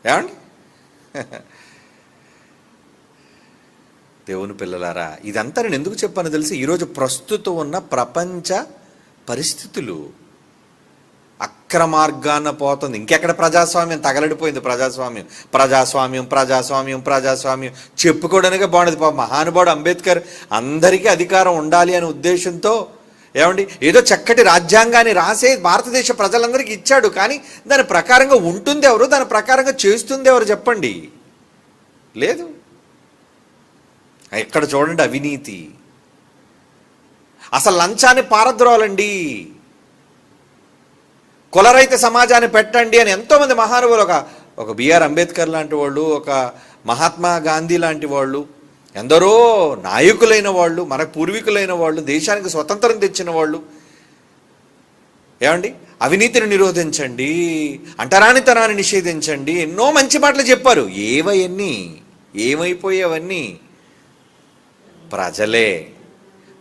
ఏమండి దేవుని పిల్లలారా, ఇదంతా నేను ఎందుకు చెప్పాను తెలిసి, ఈరోజు ప్రస్తుతం ఉన్న ప్రపంచ పరిస్థితులు అక్రమార్గాన పోతుంది. ఇంకెక్కడ ప్రజాస్వామ్యం? తగలడిపోయింది ప్రజాస్వామ్యం. ప్రజాస్వామ్యం ప్రజాస్వామ్యం ప్రజాస్వామ్యం చెప్పుకోవడానికే బాగుండదు. పాప మహానుభావుడు అంబేద్కర్ అందరికీ అధికారం ఉండాలి అనే ఉద్దేశంతో ఏమండి ఏదో చక్కటి రాజ్యాంగాన్ని రాసే భారతదేశ ప్రజలందరికీ ఇచ్చాడు. కానీ దాని ప్రకారంగా ఉంటుంది ఎవరు, దాని ప్రకారంగా చేస్తుంది ఎవరు చెప్పండి? లేదు. ఎక్కడ చూడండి అవినీతి. అసలు లంచాన్ని పారద్రోలండి, కులరహిత సమాజాన్ని పెట్టండి అని ఎంతోమంది మహానుభావులు, ఒక బిఆర్ అంబేద్కర్ లాంటి వాళ్ళు, ఒక మహాత్మా గాంధీ లాంటి వాళ్ళు, ఎందరో నాయకులైన వాళ్ళు, మన పూర్వీకులైన వాళ్ళు, దేశానికి స్వతంత్రం తెచ్చిన వాళ్ళు ఏమండి అవినీతిని నిరోధించండి, అంటరానితనాన్ని నిషేధించండి, ఎన్నో మంచి మాటలు చెప్పారు. ఏవన్నీ ఏమైపోయేవన్నీ?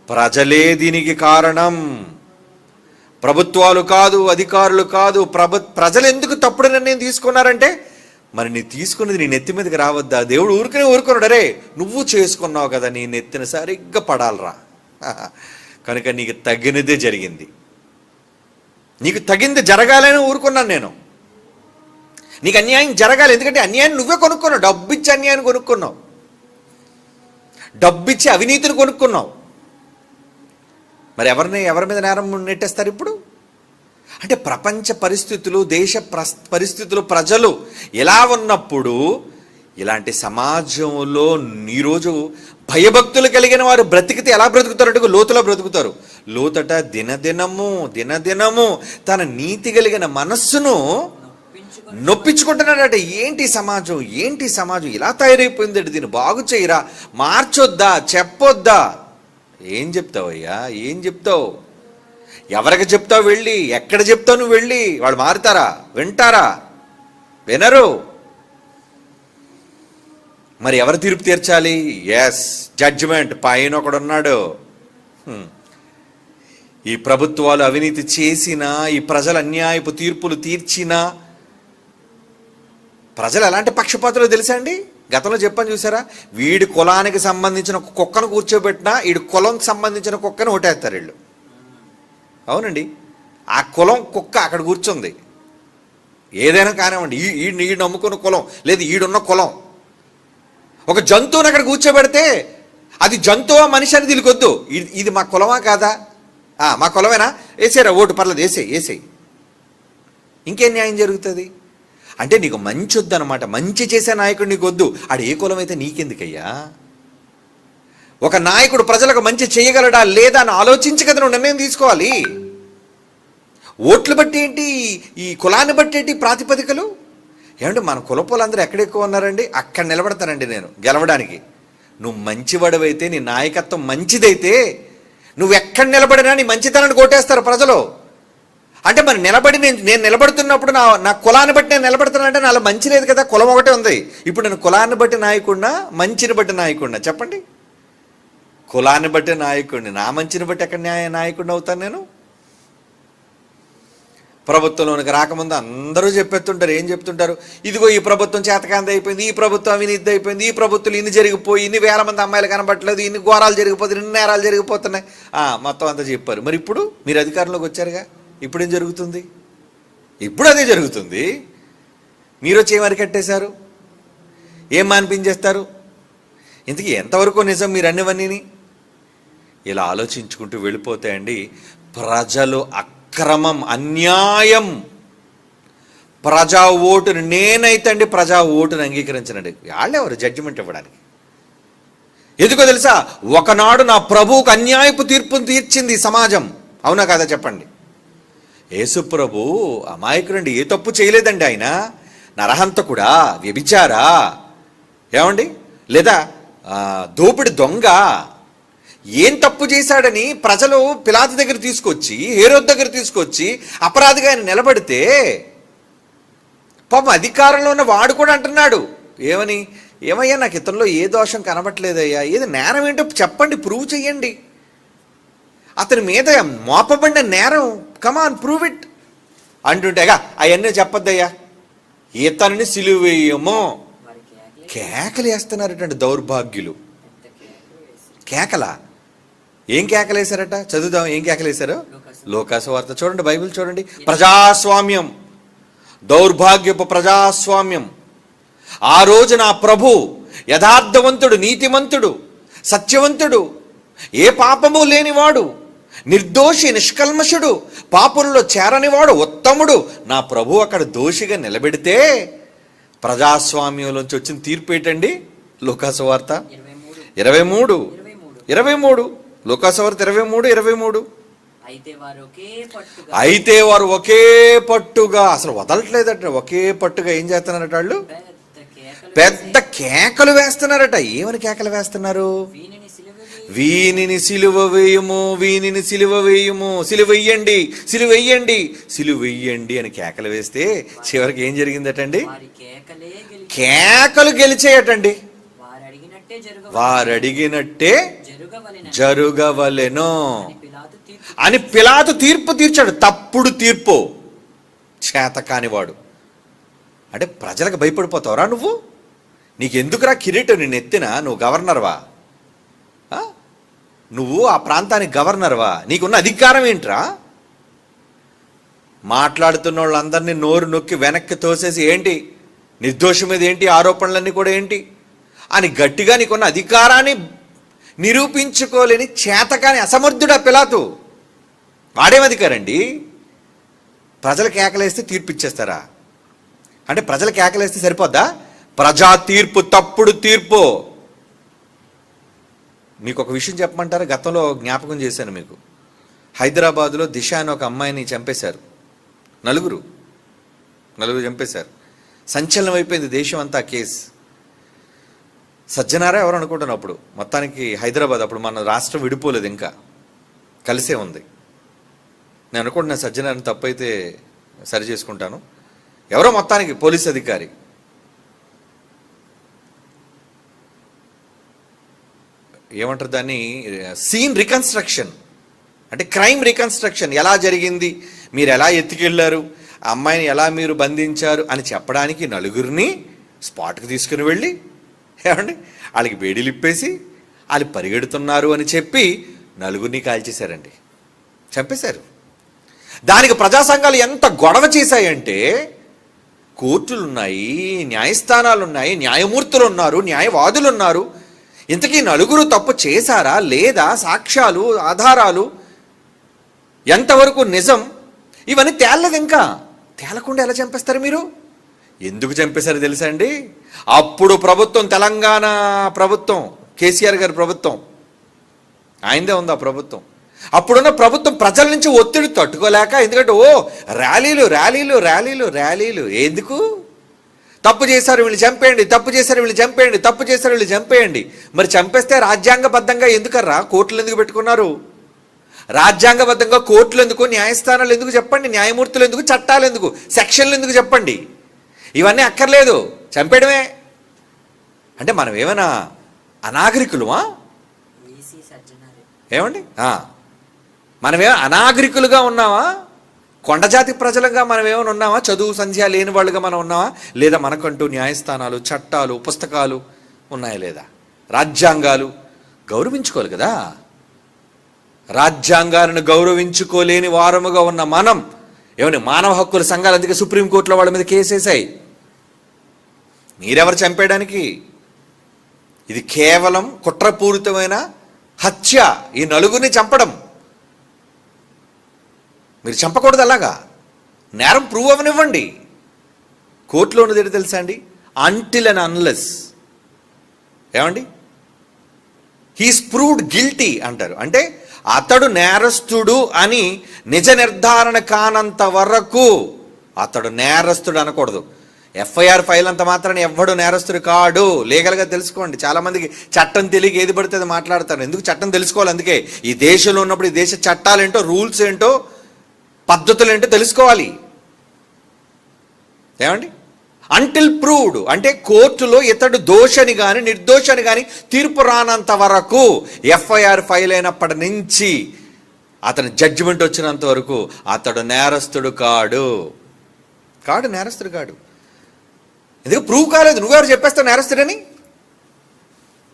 ప్రజలే దీనికి కారణం. ప్రభుత్వాలు కాదు, అధికారులు కాదు, ప్రజలు ఎందుకు తప్పుడు నిర్ణయం తీసుకున్నారంటే, మరి నీ తీసుకున్నది నీ నెత్తి మీదకి రావద్దా? దేవుడు ఊరుకున్నాడు. అరే నువ్వు చేసుకున్నావు కదా, నీ నెత్తిన సరిగ్గా పడాలరా, కనుక నీకు తగినదే జరిగింది. నీకు తగింది జరగాలని ఊరుకున్నాను నేను. నీకు అన్యాయం జరగాలి, ఎందుకంటే అన్యాయం నువ్వే కొనుక్కున్నావు. డబ్బిచ్చి అన్యాయాన్ని కొనుక్కున్నావు, డబ్బిచ్చి అవినీతిని కొనుక్కున్నావు. మరి ఎవరి మీద నేరం నెట్టేస్తారు ఇప్పుడు? అంటే ప్రపంచ పరిస్థితులు, దేశ పరిస్థితులు, ప్రజలు ఎలా ఉన్నప్పుడు ఇలాంటి సమాజంలో ఈరోజు భయభక్తులు కలిగిన వారు బ్రతికితే ఎలా బ్రతుకుతారంటే లోతులో బ్రతుకుతారు. లోతట దినదినము తన నీతి కలిగిన మనస్సును నొప్పించుకుంటున్నాడట. ఏంటి సమాజం ఇలా తయారైపోయిందంటే దీన్ని బాగు చేయరా, మార్చొద్దా, చెప్పొద్దా? ఏం చెప్తావయ్యా, ఏం చెప్తావు? ఎవరికి చెప్తావు వెళ్ళి? ఎక్కడ చెప్తావు నువ్వు వెళ్ళి? వాళ్ళు మారుతారా? వింటారా? వినరు. మరి ఎవరు తీర్పు తీర్చాలి? ఎస్, జడ్జిమెంట్ పైన ఒకడున్నాడు. ఈ ప్రభుత్వాలు అవినీతి చేసినా, ఈ ప్రజలు అన్యాయపు తీర్పులు తీర్చినా, ప్రజలు ఎలాంటి పక్షపాతులో తెలుసా అండి? గతంలో చెప్పని చూసారా? వీడి కులానికి సంబంధించిన కుక్కను కూర్చోబెట్టినా వీడి కులంకి సంబంధించిన కుక్కను ఓటేస్తారు వీళ్ళు. అవునండి, ఆ కులం కుక్క అక్కడ కూర్చుంది. ఏదైనా కానివ్వండి, ఈడు నమ్ముకున్న కులం లేదు ఈడున్న కులం. ఒక జంతువుని అక్కడ కూర్చోబెడితే అది జంతువా మనిషి అని తెలియకొద్దు. ఇది మా కులమా కాదా? మా కులమేనా? వేసేరా ఓటు, పర్లేదు వేసేయి. ఇంకేం న్యాయం జరుగుతుంది? అంటే నీకు మంచి వద్దు అనమాట. మంచి చేసే నాయకుడు నీకు వద్దు. ఆడు ఏ కులం అయితే నీకెందుకయ్యా? ఒక నాయకుడు ప్రజలకు మంచి చేయగలడా లేదా అని ఆలోచించి కదా నువ్వు నిర్ణయం తీసుకోవాలి. ఓట్లు బట్టి ఏంటి, ఈ కులాన్ని బట్టి ఏంటి ప్రాతిపదికలు? ఏమంటే మన కులపోలందరూ ఎక్కడ ఎక్కువ ఉన్నారండి? అక్కడ నిలబడతానండి నేను గెలవడానికి. నువ్వు మంచివాడవైతే, నీ నాయకత్వం మంచిదైతే, నువ్వు ఎక్కడ నిలబడినా నీ మంచితనాన్ని కొట్టేస్తారు ప్రజలు. అంటే మరి నేను నిలబడుతున్నప్పుడు నా కులాన్ని బట్టి నేను నిలబడుతున్నానంటే నాలో మంచి లేదు కదా, కులం ఒకటే ఉంది. ఇప్పుడు నేను కులాన్ని బట్టి నాయకుడినా, మంచిని బట్టి నాయకుడినా? చెప్పండి. కులాన్ని బట్టి నాయకుడిని, నా మంచిని బట్టి ఎక్కడ నాయకుడిని అవుతాను నేను? ప్రభుత్వంలోనికి రాకముందు అందరూ చెప్పేస్తుంటారు. ఏం చెప్తుంటారు? ఇదిగో ఈ ప్రభుత్వం చేతకాంత అయిపోయింది, ఈ ప్రభుత్వం అవినీతి అయిపోయింది, ఈ ప్రభుత్వం ఇన్ని జరిగిపోయి, ఇన్ని వేల మంది అమ్మాయిలు కనబట్టలేదు, ఇన్ని ఘోరాలు జరిగిపోతున్నాయి, ఇన్ని నేరాలు జరిగిపోతున్నాయి, మొత్తం అంతా చెప్పారు. మరి ఇప్పుడు మీరు అధికారంలోకి వచ్చారుగా, ఇప్పుడేం జరుగుతుంది? ఇప్పుడు అదే జరుగుతుంది. మీరు వచ్చి ఏం అరికట్టేశారు? ఏం మానిపించేస్తారు? ఇంతకీ ఎంతవరకు నిజం మీరు అన్నివన్నీ? ఇలా ఆలోచించుకుంటూ వెళ్ళిపోతాయండి. ప్రజలు అక్రమం, అన్యాయం, ప్రజా ఓటుని, నేనైతే అండి ప్రజా ఓటుని అంగీకరించనండి. వాళ్ళెవరు జడ్జిమెంట్ ఇవ్వడానికి? ఎందుకో తెలుసా? ఒకనాడు నా ప్రభువుకు అన్యాయపు తీర్పును తీర్చింది సమాజం. అవునా కాదా చెప్పండి? యేసు ప్రభు అమాయకుడండి, ఏ తప్పు చేయలేదండి. ఆయన నరహంతకుడా, వ్యభిచారా, ఏమండి, లేదా దోపిడి దొంగ, ఏం తప్పు చేశాడని ప్రజలు పిలాతు దగ్గర తీసుకొచ్చి, హేరోదు దగ్గర తీసుకొచ్చి అపరాధిగా ఆయన నిలబడితే, పాపం అధికారంలో ఉన్న వాడు కూడా అంటున్నాడు ఏమని? ఏమయ్యా, నాకు ఇతరులో ఏ దోషం కనబట్లేదయ్యా, ఏది నేరం ఏంటో చెప్పండి, ప్రూవ్ చెయ్యండి. అతని మీద మోపబడిన నేరం, కమాన్ ప్రూవ్ ఇట్ అంటుంటేగా అవన్నీ చెప్పొద్దయ్యా, ఇతనిని సిలువ వేయము. కేకలు వేస్తున్నారటండి దౌర్భాగ్యులు. కేకలా? ఏం కేకలేశారట? చదువుదాం, ఏం కేకలేశారు? లోకాసు వార్త చూడండి, బైబిల్ చూడండి. ప్రజాస్వామ్యం, దౌర్భాగ్యపు ప్రజాస్వామ్యం. ఆ రోజు నా ప్రభు యథార్థవంతుడు, నీతిమంతుడు, సత్యవంతుడు, ఏ పాపము లేనివాడు, నిర్దోషి, నిష్కల్మషుడు, పాపుల్లో చేరనివాడు, ఉత్తముడు నా ప్రభు అక్కడ దోషిగా నిలబెడితే ప్రజాస్వామ్యంలోంచి వచ్చిన తీర్పు ఏంటండి? లోకాసు వార్త 23 లోకాసు వార్త 23. అయితే వారు ఒకే పట్టుగా, అసలు వదలట్లేదట, ఒకే పట్టుగా ఏం చేస్తున్నారట? వాళ్ళు పెద్ద కేకలు వేస్తున్నారట. ఏమని కేకలు వేస్తున్నారు? వీనిని సిలువ వేయము, వీనిని సిలువ వేయము, సిలువెయ్యండి, సిలువెయ్యండి, సిలువెయ్యండి అని కేకలు వేస్తే చివరికి ఏం జరిగిందటండి? కేకలు గెలిచేయటండి. వారు అడిగినట్టే జరుగవలెను అని పిలాతు తీర్పు తీర్చాడు. తప్పుడు తీర్పు, చేత కానివాడు. అంటే ప్రజలకు భయపడిపోతావురా నువ్వు? నీకెందుకురా కిరీటం నిన్ను ఎత్తినా? నువ్వు గవర్నర్వా? నువ్వు ఆ ప్రాంతానికి గవర్నర్వా? నీకున్న అధికారం ఏంట్రా? మాట్లాడుతున్న వాళ్ళందరినీ నోరు నొక్కి వెనక్కి తోసేసి ఏంటి నిర్దోషం మీద ఏంటి ఆరోపణలన్నీ కూడా ఏంటి అని గట్టిగా నీకున్న అధికారాన్ని నిరూపించుకోలేని చేతకాని అసమర్థుడా పిలాతు. వాడేం అధికారండి? ప్రజలు కేకలేస్తే తీర్పు ఇచ్చేస్తారా? అంటే ప్రజలు కేకలేస్తే సరిపోద్దా? ప్రజా తీర్పు తప్పుడు తీర్పు. మీకు ఒక విషయం చెప్పమంటారా? గతంలో జ్ఞాపకం చేశాను మీకు. హైదరాబాదులో దిశ అని ఒక అమ్మాయిని చంపేశారు. నలుగురు చంపేశారు. సంచలనం అయిపోయింది దేశం అంతా కేసు. సజ్జనారా ఎవరు అనుకుంటున్నాను అప్పుడు. మొత్తానికి హైదరాబాద్ అప్పుడు మన రాష్ట్రం విడిపోలేదు, ఇంకా కలిసే ఉంది. నేను అనుకుంటున్నా సజ్జనారాని తప్పైతే సరి చేసుకుంటాను. ఎవరో మొత్తానికి పోలీస్ అధికారి ఏమంటారు దాన్ని, సీన్ రికన్స్ట్రక్షన్ అంటే క్రైమ్ రికన్స్ట్రక్షన్. ఎలా జరిగింది, మీరు ఎలా ఎత్తుకెళ్ళారు, ఆ అమ్మాయిని ఎలా మీరు బంధించారు అని చెప్పడానికి నలుగురిని స్పాట్కి తీసుకుని వెళ్ళి ఏమండి వాళ్ళకి బేడీలు ఇప్పేసి వాళ్ళు పరిగెడుతున్నారు అని చెప్పి నలుగురిని కాల్చేశారండి, చంపేశారు. దానికి ప్రజా సంఘాలు ఎంత గొడవ చేశాయంటే, కోర్టులు ఉన్నాయి, న్యాయస్థానాలు ఉన్నాయి, న్యాయమూర్తులు ఉన్నారు, న్యాయవాదులు ఉన్నారు. ఇంతకీ నలుగురు తప్పు చేశారా లేదా, సాక్ష్యాలు ఆధారాలు ఎంతవరకు నిజం, ఇవన్నీ తేలలేదు. ఇంకా తేలకుండా ఎలా చంపేస్తారు మీరు? ఎందుకు చంపేశారు తెలుసా అండి? అప్పుడు ప్రభుత్వం, తెలంగాణ ప్రభుత్వం, కేసీఆర్ గారి ప్రభుత్వం, ఆయనదే ఉంది ఆ ప్రభుత్వం. అప్పుడున్న ప్రభుత్వం ప్రజల నుంచి ఒత్తిడి తట్టుకోలేక, ఎందుకంటే ర్యాలీలు ఎందుకు? తప్పు చేశారు వీళ్ళు చంపేయండి, తప్పు చేశారు వీళ్ళు చంపేయండి, తప్పు చేశారు వీళ్ళు చంపేయండి. మరి చంపేస్తే రాజ్యాంగబద్ధంగా ఎందుకర్రా కోర్టులు ఎందుకు పెట్టుకున్నారు? రాజ్యాంగబద్ధంగా కోర్టులు ఎందుకు, న్యాయస్థానాలు ఎందుకు చెప్పండి, న్యాయమూర్తులు ఎందుకు, చట్టాలు ఎందుకు, సెక్షన్లు ఎందుకు చెప్పండి. ఇవన్నీ అక్కర్లేదు, చంపేయడమే. అంటే మనం ఏమైనా అనాగరికులమా? ఏమండి మనమేమో అనాగరికులుగా ఉన్నావా? కొండజాతి ప్రజలుగా మనం ఏమైనా ఉన్నావా? చదువు సంధ్య లేని వాళ్ళుగా మనం ఉన్నావా? లేదా మనకంటూ న్యాయస్థానాలు, చట్టాలు, పుస్తకాలు ఉన్నాయా లేదా? రాజ్యాంగాలు గౌరవించుకోవాలి కదా. రాజ్యాంగాలను గౌరవించుకోలేని వారముగా ఉన్న మనం ఏమని మానవ హక్కుల సంఘాలు అందుకే సుప్రీంకోర్టులో వాళ్ళ మీద కేసేసాయి. మీరెవరు చంపేయడానికి? ఇది కేవలం కుట్రపూరితమైన హత్య. ఈ నలుగురిని చంపడం మీరు చంపకూడదు. అలాగా నేరం ప్రూవ్ అవనివ్వండి. కోర్టులో ఉన్నది ఏంటి తెలుసా అండి? అంటిల్ అండ్ అన్లెస్ ఏమండి హీస్ ప్రూవ్డ్ గిల్టీ అంటారు. అంటే అతడు నేరస్తుడు అని నిజ నిర్ధారణ కానంత వరకు అతడు నేరస్తుడు అనకూడదు. ఎఫ్ఐఆర్ ఫైల్ అంత మాత్రాన్ని ఎవ్వడు నేరస్తుడు కాడు. లీగల్గా తెలుసుకోండి. చాలామందికి చట్టం తెలియక ఏది పడితే అది మాట్లాడతారు. ఎందుకు చట్టం తెలుసుకోవాలి? అందుకే ఈ దేశంలో ఉన్నప్పుడు ఈ దేశ చట్టాలు ఏంటో, రూల్స్ ఏంటో, పద్ధతులు ఏంటో తెలుసుకోవాలి. ఏమండి అంటిల్ ప్రూవ్డ్ అంటే కోర్టులో ఇతడు దోషని కానీ నిర్దోషని కానీ తీర్పు రానంత వరకు, ఎఫ్ఐఆర్ ఫైల్ అయినప్పటి నుంచి అతని జడ్జిమెంట్ వచ్చినంత వరకు అతడు నేరస్తుడు కాడు. నేరస్తుడు కాడు. ఎందుకు ప్రూవ్ కాలేదు? నువ్వెవరు చెప్పేస్తావు నేరస్తుడని?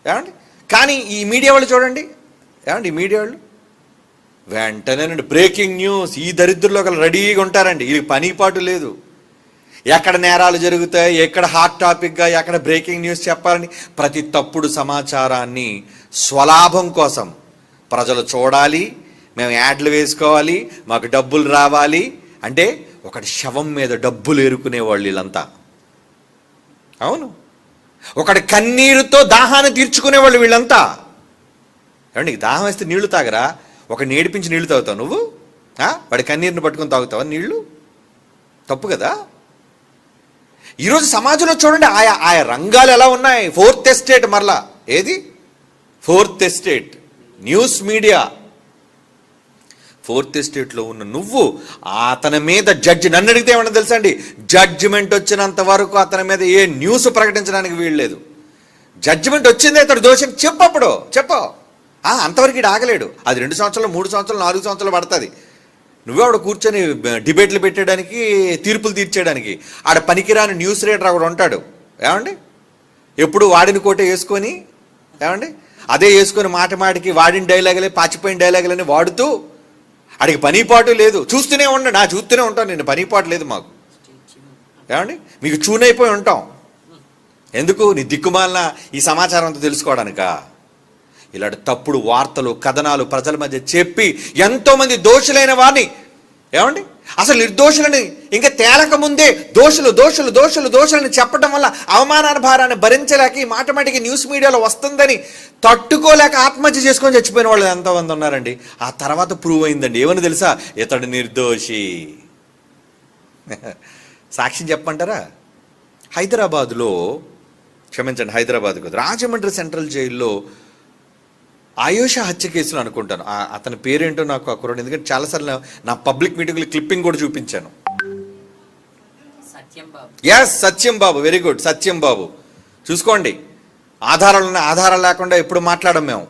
ఏమండి కానీ ఈ మీడియా వాళ్ళు చూడండి, ఏమండి ఈ మీడియా వాళ్ళు వెంటనేనండి బ్రేకింగ్ న్యూస్. ఈ దరిద్రుల్లో ఒకళ్ళు రెడీగా ఉంటారండి. ఇది పనిపాటు లేదు. ఎక్కడ నేరాలు జరుగుతాయి, ఎక్కడ హాట్ టాపిక్గా, ఎక్కడ బ్రేకింగ్ న్యూస్ చెప్పాలని ప్రతి తప్పుడు సమాచారాన్ని స్వలాభం కోసం ప్రజలు చూడాలి, మేము యాడ్లు వేసుకోవాలి, మాకు డబ్బులు రావాలి అంటే ఒకటి శవం మీద డబ్బులు ఏరుకునేవాళ్ళు వీళ్ళంతా. అవును, ఒకటి కన్నీరుతో దాహాన్ని తీర్చుకునేవాళ్ళు వీళ్ళంతా. ఏమండి దాహం వేస్తే నీళ్లు తాగరా? ఒక నేడిపించి నీళ్లు తాగుతావు నువ్వు? వాడి కన్నీరుని పట్టుకొని తాగుతావా నీళ్లు? తప్పు కదా. ఈరోజు సమాజంలో చూడండి ఆయా రంగాలు ఎలా ఉన్నాయి. ఫోర్త్ ఎస్టేట్, మరలా ఏది fourth estate, news media. Fourth ఎస్టేట్లో ఉన్న నువ్వు అతని మీద జడ్జి, నన్ను అడిగితే ఏమన్నా తెలుసా అండి, జడ్జిమెంట్ వచ్చినంత వరకు అతని మీద ఏ న్యూస్ ప్రకటించడానికి వీల్లేదు. జడ్జిమెంట్ వచ్చిందే అతడు దోషం చెప్పు. అంతవరకు ఇటు ఆగలేడు. అది 2 సంవత్సరాలు, 3 సంవత్సరాలు, 4 సంవత్సరాలు పడుతుంది. నువ్వే ఆవిడ కూర్చొని డిబేట్లు పెట్టడానికి, తీర్పులు తీర్చేయడానికి. ఆడ పనికిరాని న్యూస్ రీడర్ అక్కడ ఉంటాడు. ఏమండి ఎప్పుడు వాడిని కోటే వేసుకొని, ఏమండి అదే వేసుకొని మాటికి వాడిన డైలాగులే, పాచిపోయిన డైలాగులని వాడుతూ ఆడికి పనిపాటు లేదు, చూస్తూనే ఉండండి. చూస్తూనే ఉంటాను నేను, పనిపాటు లేదు మాకు. ఏమండి, మీకు చూనైపోయి ఉంటాం. ఎందుకు? నీ దిక్కుమాలిన ఈ సమాచారం అంతా తెలుసుకోవడానికా? ఇలాంటి తప్పుడు వార్తలు, కథనాలు ప్రజల మధ్య చెప్పి ఎంతోమంది దోషులైన వారిని, ఏమండి, అసలు నిర్దోషులని ఇంకా తేలక ముందే దోషులు దోషులు దోషులు దోషులని చెప్పడం వల్ల అవమానాల భారాన్ని భరించలేక ఈ మాటమాటికి న్యూస్ మీడియాలో వస్తుందని తట్టుకోలేక ఆత్మహత్య చేసుకొని చచ్చిపోయిన వాళ్ళు ఎంతోమంది ఉన్నారండి. ఆ తర్వాత ప్రూవ్ అయిందండి. ఏమని తెలుసా? ఇతడు నిర్దోషి. సాక్ష్యం చెప్పమంటారా? హైదరాబాద్లో, క్షమించండి, హైదరాబాద్ కాదు, రాజమండ్రి సెంట్రల్ జైల్లో ఆయుష హత్య కేసులు అనుకుంటాను. అతని పేరేంటో నాకు అక్కడ, ఎందుకంటే చాలాసార్లు నా పబ్లిక్ మీటింగ్లో క్లిప్పింగ్ కూడా చూపించాను. సత్యం బాబు, వెరీ గుడ్, సత్యం బాబు. చూసుకోండి, ఆధారాలు లేకుండా ఎప్పుడు మాట్లాడం మేము.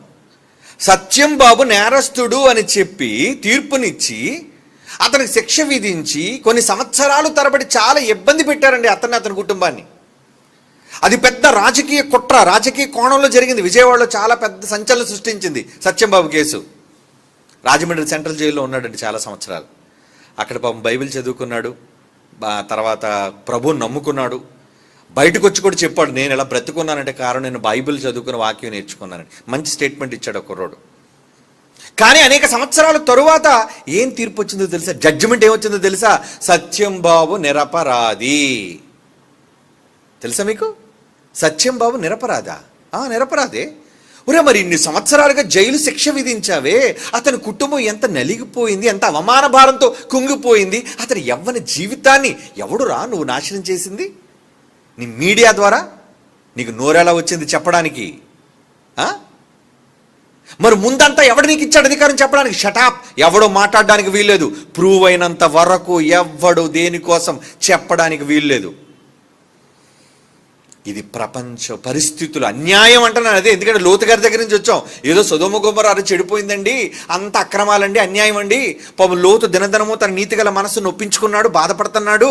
సత్యం బాబు నేరస్తుడు అని చెప్పి తీర్పునిచ్చి అతనికి శిక్ష విధించి కొన్ని సంవత్సరాలు తరబడి చాలా ఇబ్బంది పెట్టారండి అతని కుటుంబాన్ని. అది పెద్ద రాజకీయ కుట్ర, రాజకీయ కోణంలో జరిగింది. విజయవాడలో చాలా పెద్ద సంచలనం సృష్టించింది సత్యంబాబు కేసు. రాజమండ్రి సెంట్రల్ జైల్లో ఉన్నాడండి చాలా సంవత్సరాలు. అక్కడ పాపం బైబిల్ చదువుకున్నాడు, తర్వాత ప్రభువుని నమ్ముకున్నాడు. బయటకు వచ్చి కూడా చెప్పాడు, నేను ఎలా బ్రతుకున్నానంటే కారణం నేను బైబిల్ చదువుకుని వాక్యం నేర్చుకున్నానని. మంచి స్టేట్మెంట్ ఇచ్చాడు ఒక కుర్రోడు. కానీ అనేక సంవత్సరాల తరువాత ఏం తీర్పు వచ్చిందో తెలుసా? జడ్జిమెంట్ ఏమొచ్చిందో తెలుసా? సత్యంబాబు నిరపరాధి. తెలుసా మీకు? సత్యంబాబు నిరపరాధా? నిరపరాధే. ఒరే, మరి ఇన్ని సంవత్సరాలుగా జైలు శిక్ష విధించావే, అతని కుటుంబం ఎంత నలిగిపోయింది, ఎంత అవమాన భారంతో కుంగిపోయింది, అతని యవ్వన జీవితాన్ని ఎవడురా నువ్వు నాశనం చేసింది? నీ మీడియా ద్వారా నీకు నోరెలా వచ్చింది చెప్పడానికి? మరి ముందంతా ఎవడు నీకు ఇచ్చాడు అధికారం చెప్పడానికి? షటాప్, ఎవడో మాట్లాడడానికి వీల్లేదు. ప్రూవ్ అయినంత వరకు ఎవడు దేనికోసం చెప్పడానికి వీల్లేదు. ఇది ప్రపంచ పరిస్థితులు, అన్యాయం అంటున్నాను. అదే, ఎందుకంటే లోతు గారి దగ్గర నుంచి వచ్చాం. ఏదో సొదొమ గొమొర్రా చెడిపోయిందండి, అంత అక్రమాలండి, అన్యాయం అండి, పాపం లోతు దినదినము తన నీతిగల మనసు నొప్పించుకున్నాడు, బాధపడుతున్నాడు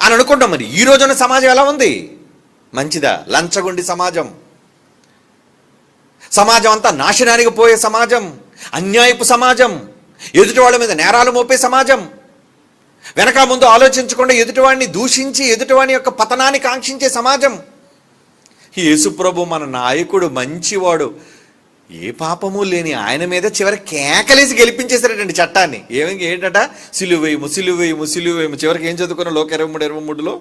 అని అనుకుంటాం. మరి ఈ రోజున సమాజం ఎలా ఉంది? మంచిదా? లంచగొండి సమాజం, సమాజం అంతా నాశనానికి పోయే సమాజం, అన్యాయపు సమాజం, ఎదుటి వాళ్ళ మీద నేరాలు మోపే సమాజం, వెనక ముందు ఆలోచించకుండా ఎదుటివాడిని దూషించి ఎదుటివాడి యొక్క పతనాన్ని కాంక్షించే సమాజం. యేసుప్రభు మన నాయకుడు, మంచివాడు, ఏ పాపము లేని ఆయన మీద చివరి కేకలేసి గెలిపించేశారటండి చట్టాన్ని. ఏంటట? సిలువేయము సిలువేయము సిలువేయము. చివరికి ఏం చదువుకున్న లోక 23-23లో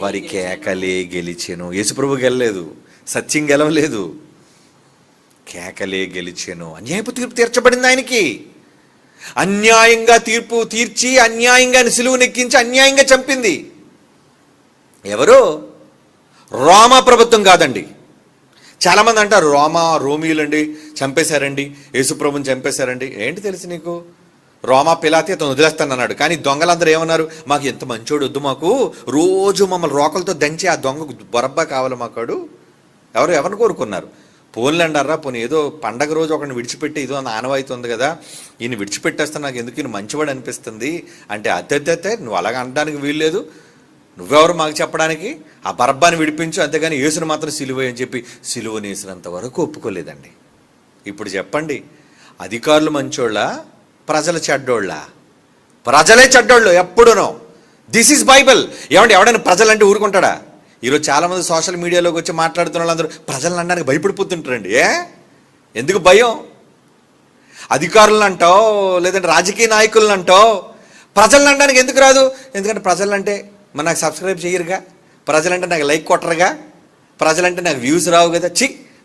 వారి కేకలే గెలిచెను. యేసుప్రభు గెలలేదు, సత్యం గెలవలేదు, కేకలే గెలిచెను. అన్యాయపు తీర్పు తీర్చబడింది ఆయనకి. అన్యాయంగా తీర్పు తీర్చి అన్యాయంగా సిలువనెక్కించి అన్యాయంగా చంపింది ఎవరు? రోమా ప్రభుత్వం కాదండి. చాలామంది అంటారు రోమీయులండి చంపేశారండి, యేసుప్రభుని చంపేశారండి. ఏంటి తెలుసు నీకు? రోమా పిలాతి అతను వదిలేస్తాను అన్నాడు. కానీ దొంగలందరూ ఏమన్నారు? మాకు ఎంత మంచోడు వద్దు, మాకు రోజు మమ్మల్ని రోకలతో దంచి ఆ దొంగ బొరబ్బా కావాలి మాకాడు. ఎవరిని కోరుకున్నారు? పోన్లండారా, పోనీ ఏదో పండగ రోజు ఒకరిని విడిచిపెట్టి ఏదో ఆనవాయితీ ఉంది కదా, ఈయన విడిచిపెట్టేస్తే నాకు ఎందుకు ఈయన మంచివాడు అనిపిస్తుంది అంటే, అత్తే నువ్వు అలాగ అనడానికి వీల్లేదు, నువ్వెవరు మాకు చెప్పడానికి? ఆ బరబ్బాని విడిపించు, అంతేగాని యేసును మాత్రం సిలువ అని చెప్పి సిలువనేసినంత వరకు ఒప్పుకోలేదండి. ఇప్పుడు చెప్పండి, అధికారులు మంచోళ్ళ, ప్రజల చెడ్డోళ్ళ? ప్రజలే చెడ్డోళ్ళు ఎప్పుడునో. This is Bible. ఏమంటే ఎవడైనా ప్రజలంటే ఊరుకుంటాడా? ఈరోజు చాలామంది సోషల్ మీడియాలోకి వచ్చి మాట్లాడుతున్న వాళ్ళందరూ ప్రజలను అనడానికి భయపడిపోతుంటారండి. ఎందుకు భయం? అధికారులను అంటావు, లేదంటే రాజకీయ నాయకులను అంటావు, ప్రజలను అనడానికి ఎందుకు రాదు? ఎందుకంటే ప్రజలంటే మరి నాకు సబ్స్క్రైబ్ చేయరుగా, ప్రజలంటే నాకు లైక్ కొట్టరుగా, ప్రజలంటే నాకు వ్యూస్ రావు కదా.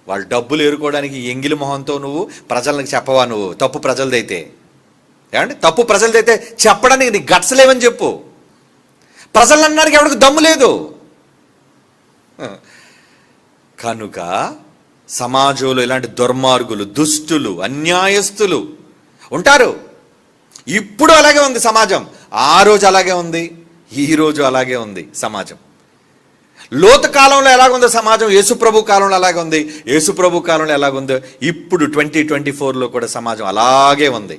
వాళ్ళు డబ్బులు ఏరుకోవడానికి ఎంగిలి మొహంతో నువ్వు ప్రజలకు చెప్పవా? నువ్వు తప్పు ప్రజలదైతే, ఏమండి తప్పు ప్రజలదైతే చెప్పడానికి నీకు గట్స్ లేవని చెప్పు. ప్రజలను అనడానికి ఎవరికి దమ్ము లేదు. కనుక సమాజంలో ఇలాంటి దుర్మార్గులు, దుష్టులు, అన్యాయస్తులు ఉంటారు. ఇప్పుడు అలాగే ఉంది సమాజం, ఆ రోజు అలాగే ఉంది, ఈ రోజు అలాగే ఉంది సమాజం. లోతు కాలంలో ఎలాగుందో సమాజం, యేసుప్రభు కాలంలో అలాగే ఉంది, యేసుప్రభు కాలంలో ఎలాగుందో ఇప్పుడు 2024లో కూడా సమాజం అలాగే ఉంది.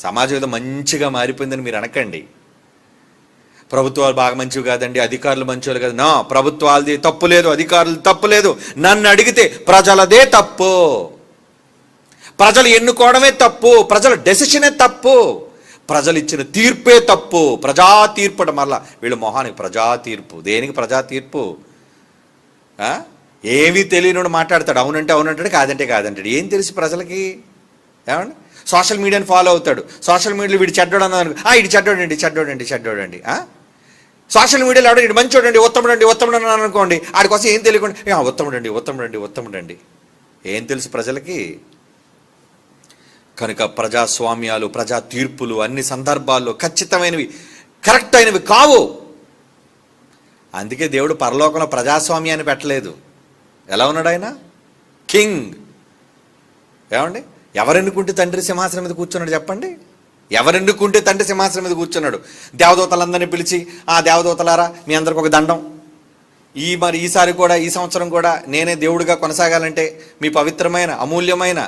సమాజం ఏదో మంచిగా మారిపోయిందని మీరు అనకండి. ప్రభుత్వాలు బాగా మంచివి కాదండి, అధికారులు మంచివాళ్ళు కాదు. నా ప్రభుత్వాలది తప్పు లేదు, అధికారులు తప్పు లేదు. నన్ను అడిగితే ప్రజలదే తప్పు. ప్రజలు ఎన్నుకోవడమే తప్పు, ప్రజల డెసిషనే తప్పు, ప్రజలు ఇచ్చిన తీర్పే తప్పు. ప్రజా తీర్పు మళ్ళా వీళ్ళ మొహానికి ప్రజా తీర్పు. దేనికి ప్రజా తీర్పు? ఏమీ తెలియనుడు మాట్లాడతాడు, అవునంటే అవునంటాడు, కాదంటే కాదంటాడు. ఏం తెలుసు ప్రజలకి? ఏమండి, సోషల్ మీడియాని ఫాలో అవుతాడు. సోషల్ మీడియాలో వీడు చెడ్డోడు అన్నాను, ఇటు చెడ్డోడండి. సోషల్ మీడియాలో ఆవిడ ఇటు మంచోడండి, ఉత్తముడు అన్నాను అనుకోండి, ఆడికోసం ఏం తెలియకుండా ఉత్తముడండి. ఏం తెలుసు ప్రజలకి? కనుక ప్రజాస్వామ్యాలు, ప్రజా తీర్పులు అన్ని సందర్భాల్లో ఖచ్చితమైనవి, కరెక్ట్ అయినవి కావు. అందుకే దేవుడు పరలోకంలో ప్రజాస్వామ్యాన్ని పెట్టలేదు. ఎలా ఉన్నాడు ఆయన? కింగ్. ఏమండి, ఎవరెన్నుకుంటే తండ్రి సింహాసనం మీద కూర్చున్నాడు చెప్పండి? ఎవరెన్నుకుంటే తండ్రి సింహాసనం మీద కూర్చున్నాడు. దేవదూతలందరినీ పిలిచి, ఆ దేవదూతలారా మీ అందరికి ఒక దండం, ఈసారి కూడా, ఈ సంవత్సరం కూడా నేనే దేవుడిగా కొనసాగాలంటే మీ పవిత్రమైన అమూల్యమైన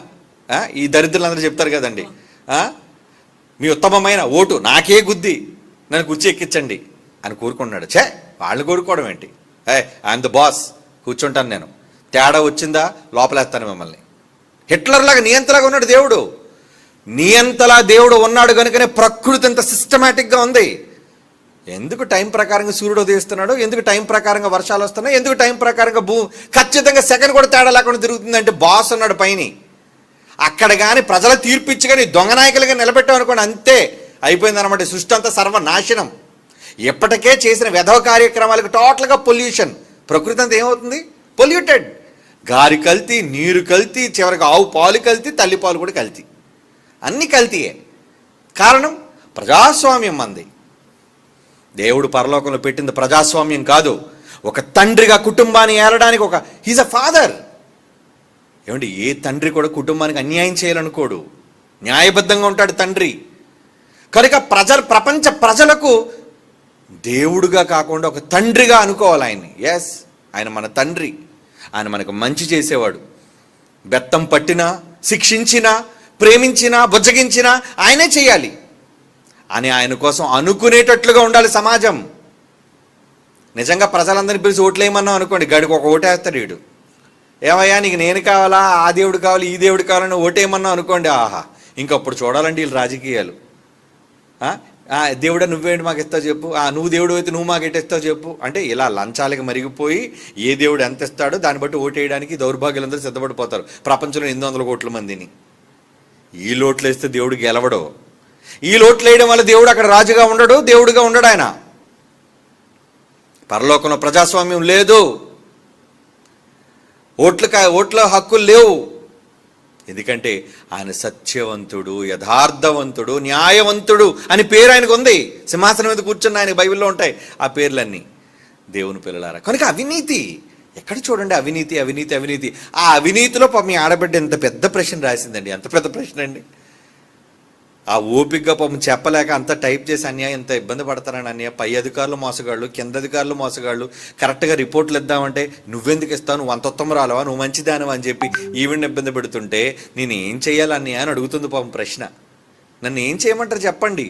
ఈ దరిద్రులందరూ చెప్తారు కదండి, మీ ఉత్తమమైన ఓటు నాకే గుద్ది నన్ను కుర్చీ ఎక్కించండి అని కోరుకున్నాడు. వాళ్ళు కోరుకోవడం ఏంటి? ఐఎమ్ ద బాస్, కూర్చుంటాను నేను, తేడా వచ్చిందా లోపలేస్తాను మిమ్మల్ని. హిట్లర్లాగా నియంతలాగా ఉన్నాడు దేవుడు. నియంతలా దేవుడు ఉన్నాడు కనుకనే ప్రకృతి అంత సిస్టమేటిక్గా ఉంది. ఎందుకు టైం ప్రకారంగా సూర్యుడు ఉదయిస్తున్నాడు, ఎందుకు టైం ప్రకారంగా వర్షాలు వస్తున్నాయి, ఎందుకు టైం ప్రకారంగా ఖచ్చితంగా సెకండ్ కూడా తేడా లేకుండా తిరుగుతుందంటే బాస్ ఉన్నాడు పైన. అక్కడ కానీ ప్రజల తీర్పిచ్చి కానీ దొంగ నాయకులుగా నిలబెట్టామనుకోండి, అంతే అయిపోయిందన్నమాట. సృష్టి అంతా సర్వనాశనం. ఎప్పటికే చేసిన వెధవ కార్యక్రమాలకు టోటల్గా పొల్యూషన్. ప్రకృతి అంతా ఏమవుతుంది? పొల్యూటెడ్. గాలి కల్తీ, నీరు కల్తీ, చివరికి ఆవు పాలు కల్తీ, తల్లి పాలు కూడా కల్తీ, అన్నీ కల్తీయే. కారణం ప్రజాస్వామ్యం మంది. దేవుడు పరలోకంలో పెట్టింది ప్రజాస్వామ్యం కాదు. ఒక తండ్రిగా కుటుంబాన్ని ఏలడానికి హీజ్ అ ఫాదర్. ఏమండి, ఏ తండ్రి కూడా కుటుంబానికి అన్యాయం చేయాలనుకోడు, న్యాయబద్ధంగా ఉంటాడు తండ్రి. కనుక ప్రపంచ ప్రజలకు దేవుడుగా కాకుండా ఒక తండ్రిగా అనుకోవాలి ఆయన్ని. ఎస్, ఆయన మన తండ్రి, ఆయన మనకు మంచి చేసేవాడు. బెత్తం పట్టినా, శిక్షించినా, ప్రేమించినా, బుజ్జగించినా ఆయనే చేయాలి అని ఆయన కోసం అనుకునేటట్లుగా ఉండాలి సమాజం. నిజంగా ప్రజలందరినీ పిలిచి ఓట్లేయమన్నాం అనుకోండి, గడికి ఒక ఓటేస్తాడు వీడు. ఏమయ్యా నీకు నేను కావాలా, ఆ దేవుడు కావాలి, ఈ దేవుడు కావాలని ఓటేయమన్నాం అనుకోండి, ఆహా ఇంకప్పుడు చూడాలండి వీళ్ళు రాజకీయాలు. దేవుడా నువ్వేంటి మాకు ఇస్తావు చెప్పు, నువ్వు దేవుడు అయితే నువ్వు మాకు ఎట్టేస్తావు చెప్పు అంటే ఇలా లంచాలకి మరిగిపోయి ఏ దేవుడు ఎంత ఇస్తాడో దాన్ని బట్టి ఓటేయడానికి దౌర్భాగ్యులందరూ సిద్ధపడిపోతారు. ప్రపంచంలో 800 కోట్ల మందిని ఈ లోట్లు వేస్తే దేవుడు గెలవడు. ఈ లోట్లు వేయడం వల్ల దేవుడు అక్కడ రాజుగా ఉండడు, దేవుడుగా ఉండడు. ఆయన పరలోకంలో ప్రజాస్వామ్యం లేదు, ఓట్ల హక్కులు లేవు. ఎందుకంటే ఆయన సత్యవంతుడు, యథార్థవంతుడు, న్యాయవంతుడు అని పేరు ఆయనకు ఉంది. సింహాసనం మీద కూర్చున్న ఆయన బైబిల్లో ఉంటాయి ఆ పేర్లన్నీ. దేవుని పిల్లలారా, కనుక అవినీతి ఎక్కడ చూడండి, అవినీతి అవినీతి అవినీతి. ఆ అవినీతిలో మీ ఆడబిడ్డ ఎంత పెద్ద ప్రశ్న రాసిందండి, ఎంత పెద్ద ప్రశ్న అండి. ఆ ఓపికగా పాపం చెప్పలేక అంత టైప్ చేసి అన్యాయం ఎంత ఇబ్బంది పడతారని అన్యాయ పై అధికారులు మోసగాళ్ళు, కింద అధికారులు మోసగాళ్ళు. కరెక్ట్గా రిపోర్ట్లు ఇద్దామంటే నువ్వెందుకు ఇస్తావు, నువ్వు అంత ఉత్తమ రాలవా, నువ్వు మంచిదానవా అని చెప్పి ఈవిడ్ని ఇబ్బంది పెడుతుంటే నేను ఏం చేయాలి అన్యాయం అని అడుగుతుంది పాపం ప్రశ్న. నన్ను ఏం చేయమంటారు చెప్పండి?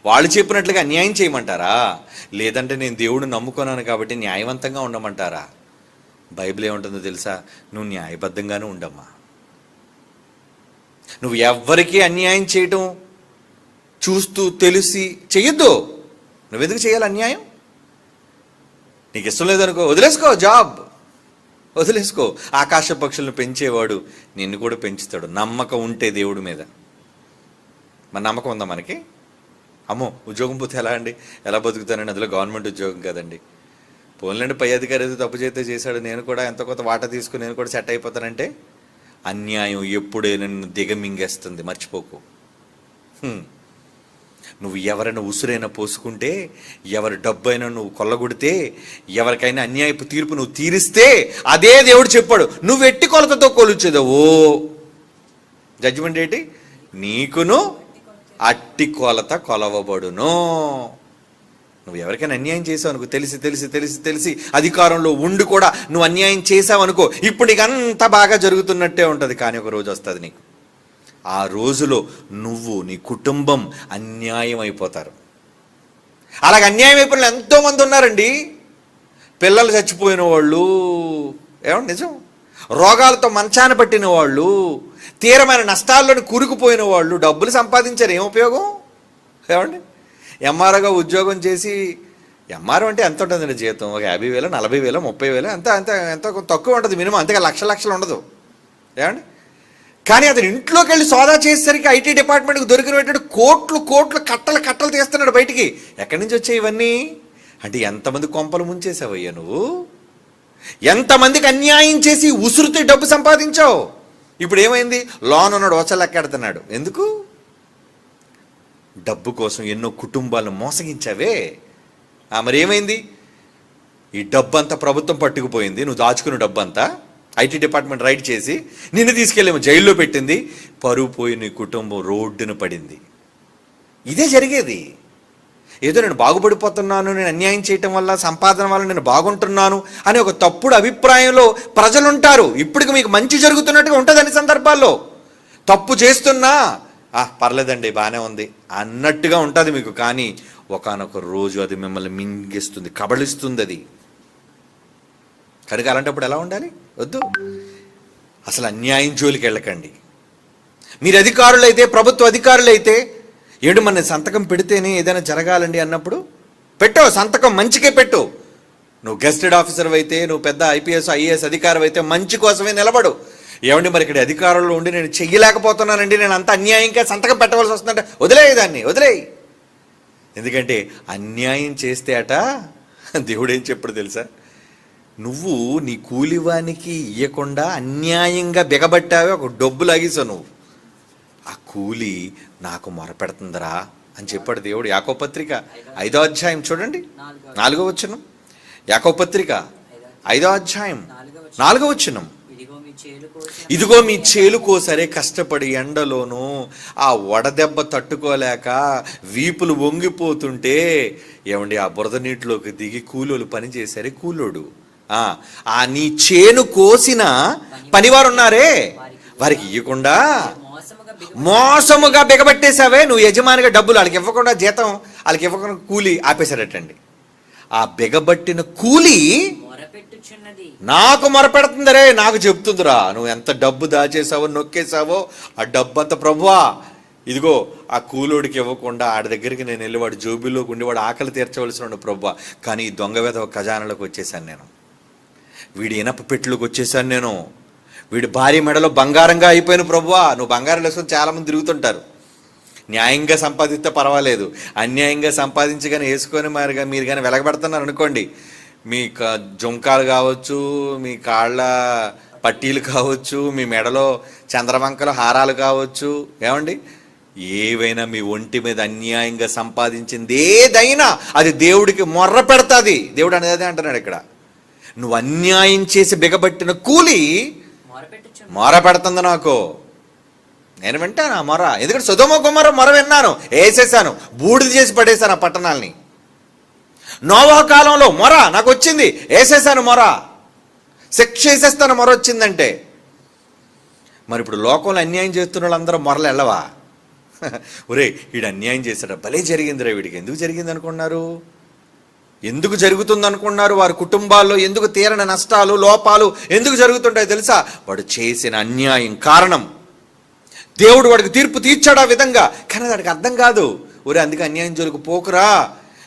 వాళ్ళు చెప్పినట్లుగా అన్యాయం చేయమంటారా, లేదంటే నేను దేవుడిని నమ్ముకున్నాను కాబట్టి న్యాయవంతంగా ఉండమంటారా? బైబిల్ ఏముంటుందో తెలుసా? నువ్వు న్యాయబద్ధంగానే ఉండమ్మా. నువ్వు ఎవ్వరికీ అన్యాయం చేయటం చూస్తూ తెలిసి చెయ్యొద్దు. నువ్వెందుకు చేయాలి అన్యాయం? నీకు ఇష్టం లేదనుకో, వదిలేసుకో, జాబ్ వదిలేసుకో. ఆకాశ పక్షులను పెంచేవాడు నిన్ను కూడా పెంచుతాడు, నమ్మకం ఉంటే దేవుడి మీద. మన నమ్మకం ఉందా మనకి? అమ్మో ఉద్యోగం పోతే ఎలా అండి, ఎలా బతుకుతానండి, అందులో గవర్నమెంట్ ఉద్యోగం కదండి. పోన్లండి పై అధికారి ఏదో తప్పు చేస్తే చేశాడు, నేను కూడా ఎంత కొంత వాటా తీసుకుని నేను కూడా సెట్ అయిపోతానంటే అన్యాయం ఎప్పుడే నన్ను దిగమింగేస్తుంది, మర్చిపోకు. నువ్వు ఎవరైనా ఉసురైనా పోసుకుంటే, ఎవరి డబ్బు అయినా నువ్వు కొల్లగొడితే, ఎవరికైనా అన్యాయపు తీర్పు నువ్వు తీరిస్తే అదే దేవుడు చెప్పాడు, నువ్వు ఎట్టి కొలతతో కొలుచేదవో జడ్జిమెంట్ ఏంటి, నీకును అట్టి కొలత కొలవబడును. నువ్వు ఎవరికైనా అన్యాయం చేసావు అనుకో, తెలిసి తెలిసి తెలిసి తెలిసి అధికారంలో ఉండి కూడా నువ్వు అన్యాయం చేసావు అనుకో, ఇప్పుడు నీకు అంత బాగా జరుగుతున్నట్టే ఉంటుంది. కానీ ఒక రోజు వస్తుంది నీకు, ఆ రోజులో నువ్వు నీ కుటుంబం అన్యాయం అయిపోతారు. అలాగ అన్యాయం అయిపోయిన ఎంతోమంది ఉన్నారండి. పిల్లలు చచ్చిపోయిన వాళ్ళు, ఏమండి నిజం, రోగాలతో మంచాన పట్టిన వాళ్ళు, తీరమైన నష్టాల్లోని కూరుకుపోయిన వాళ్ళు డబ్బులు సంపాదించారు, ఏం ఉపయోగం? ఏమండి, ఎంఆర్ఓగా ఉద్యోగం చేసి, ఎంఆర్ఓ అంటే ఎంత ఉంటుందండి జీతం? ఒక 50,000, 40,000, 30,000, అంత అంత ఎంత తక్కువ ఉంటుంది మినిమం, అంతగా లక్షలు ఉండదు. ఏమండి, కానీ అతను ఇంట్లోకి వెళ్ళి సోదా చేసేసరికి ఐటీ డిపార్ట్మెంట్కి దొరికినటువంటి కోట్లు కట్టలు తీస్తున్నాడు బయటికి. ఎక్కడి నుంచి వచ్చాయి ఇవన్నీ? అంటే ఎంతమంది కొంపలు ముంచేసావయ్యా నువ్వు? ఎంతమందికి అన్యాయం చేసి ఉసురుతో డబ్బు సంపాదించావు? ఇప్పుడు ఏమైంది? లోన్ ఉన్నాడు వచ్చలెక్కెడుతున్నాడు. ఎందుకు? డబ్బు కోసం ఎన్నో కుటుంబాలను మోసగించావే. మరి ఏమైంది? ఈ డబ్బు అంతా ప్రభుత్వం పట్టుకుపోయింది, నువ్వు దాచుకున్న డబ్బు అంతా ఐటీ డిపార్ట్మెంట్ రైడ్ చేసి నిన్ను తీసుకెళ్ళేమో జైల్లో పెట్టింది. పరువు పోయి నీ కుటుంబం రోడ్డున పడింది. ఇదే జరిగేది. ఏదో నేను బాగుపడిపోతున్నాను, నేను అన్యాయం చేయటం వల్ల, సంపాదన వల్ల నేను బాగుంటున్నాను అనే ఒక తప్పుడు అభిప్రాయంలో ప్రజలు ఉంటారు. ఇప్పటికి మీకు మంచి జరుగుతున్నట్టుగా ఉంటుంది అన్ని సందర్భాల్లో. తప్పు చేస్తున్నా పర్లేదండి బాగానే ఉంది అన్నట్టుగా ఉంటుంది మీకు. కానీ ఒకానొక రోజు అది మిమ్మల్ని మింగేస్తుంది, కబళిస్తుంది అది. కనుక అలాంటప్పుడు ఎలా ఉండాలి? వద్దు, అసలు అన్యాయం జోలికి వెళ్ళకండి. మీరు అధికారులైతే, ప్రభుత్వ అధికారులైతే, ఏడు మన సంతకం పెడితేనే ఏదైనా జరగాలండి అన్నప్పుడు పెట్టవు సంతకం, మంచికే పెట్టు. నువ్వు గెస్టెడ్ ఆఫీసర్ అయితే, నువ్వు పెద్ద ఐపీఎస్ ఐఏఎస్ అధికారం అయితే మంచి కోసమే నిలబడు. ఏమండి మరి ఇక్కడ అధికారంలో ఉండి నేను చెయ్యలేకపోతున్నానండి, నేను అంత అన్యాయంగా సంతకం పెట్టవలసి వస్తుందంటే వదిలేయి, దాన్ని వదిలేయి. ఎందుకంటే అన్యాయం చేస్తే అట దేవుడు ఏం చెప్పాడు తెలుసా? నువ్వు నీ కూలివానికి ఇవ్వకుండా అన్యాయంగా బిగబట్టావే, ఒక డబ్బు లాగేసావు నువ్వు, ఆ కూలి నాకు మొరపెడుతుందరా అని చెప్పాడు దేవుడు. యాకోబు పత్రిక 5వ అధ్యాయం చూడండి, 4వ వచనం. యాకోబు పత్రిక 5వ అధ్యాయం 4వ వచనం. ఇదిగో మీ చేలు కోసరే కష్టపడి ఎండలోనూ ఆ వడదెబ్బ తట్టుకోలేక వీపులు వంగిపోతుంటే, ఏమండి ఆ బురద నీటిలోకి దిగి కూలోలు పని చేశారే కూలోడు. ఆ నీ చేను కోసిన పనివారు ఉన్నారే, వారికి ఇవ్వకుండా మోసముగా బిగబట్టేశావే. నువ్వు యజమానిగా డబ్బులు వాళ్ళకి ఇవ్వకుండా, జీతం వాళ్ళకి ఇవ్వకుండా కూలి ఆపేశాడటండి. ఆ బిగబట్టిన కూలి నాకు మొరపెడుతుందరే, నాకు చెప్తుందిరా నువ్వు ఎంత డబ్బు దాచేసావో నొక్కేసావో ఆ డబ్బు అంత ప్రభువా ఇదిగో ఆ కూలోడికి ఇవ్వకుండా ఆడి దగ్గరికి నేను వెళ్ళి వాడు జోబిలోకి ఉండి వాడు ఆకలి తీర్చవలసిన ప్రభువా. కానీ ఈ దొంగ వేద ఖజానాలోకి వచ్చేసాను నేను, వీడి ఇనప పెట్టెలోకి వచ్చేసాను నేను, వీడి భార్య మెడలో బంగారంగా అయిపోయిన ప్రభువా. నువ్వు బంగారం వేసుకొని చాలామంది తిరుగుతుంటారు. న్యాయంగా సంపాదిస్తే పర్వాలేదు, అన్యాయంగా సంపాదించి కానీ వేసుకొని మీరు కానీ వెలగబెడుతున్నారు అనుకోండి, మీ జుంకాలు కావచ్చు, మీ కాళ్ళ పట్టీలు కావచ్చు, మీ మెడలో చంద్రవంకల హారాలు కావచ్చు, ఏమండి ఏవైనా మీ ఒంటి మీద అన్యాయంగా సంపాదించింది ఏదైనా అది దేవుడికి మొర్ర పెడతాది. దేవుడు అనేది అంటున్నాడు ఇక్కడ, నువ్వు అన్యాయం చేసి బిగబట్టిన కూలి మొర పెడుతుంది నాకు. నేను వింటాను ఆ మొర, ఎందుకంటే సొదొమ గొమొర్రా మొర విన్నాను, వేసేసాను, బూడిద చేసి పడేశాను ఆ పట్టణాలని. నోవహు కాలంలో మొర నాకు వచ్చింది, వేసేసాను మొర, శిక్ష వేసేస్తాను మొర వచ్చిందంటే. మరి ఇప్పుడు లోకంలో అన్యాయం చేస్తున్న వాళ్ళందరూ మొరలు వెళ్ళవా? ఒరే వీడు అన్యాయం చేశాడు, భలే జరిగిందిరా వీడికి. ఎందుకు జరిగింది అనుకున్నారు? ఎందుకు జరుగుతుంది అనుకున్నారు? వారి కుటుంబాల్లో ఎందుకు తీరని నష్టాలు, లోపాలు ఎందుకు జరుగుతుంటాయో తెలుసా? వాడు చేసిన అన్యాయం కారణం. దేవుడు వాడికి తీర్పు తీర్చాడు ఆ విధంగా, కానీ వాడికి అర్థం కాదు. ఒరే అందుకే అన్యాయం జోలికి పోకురా,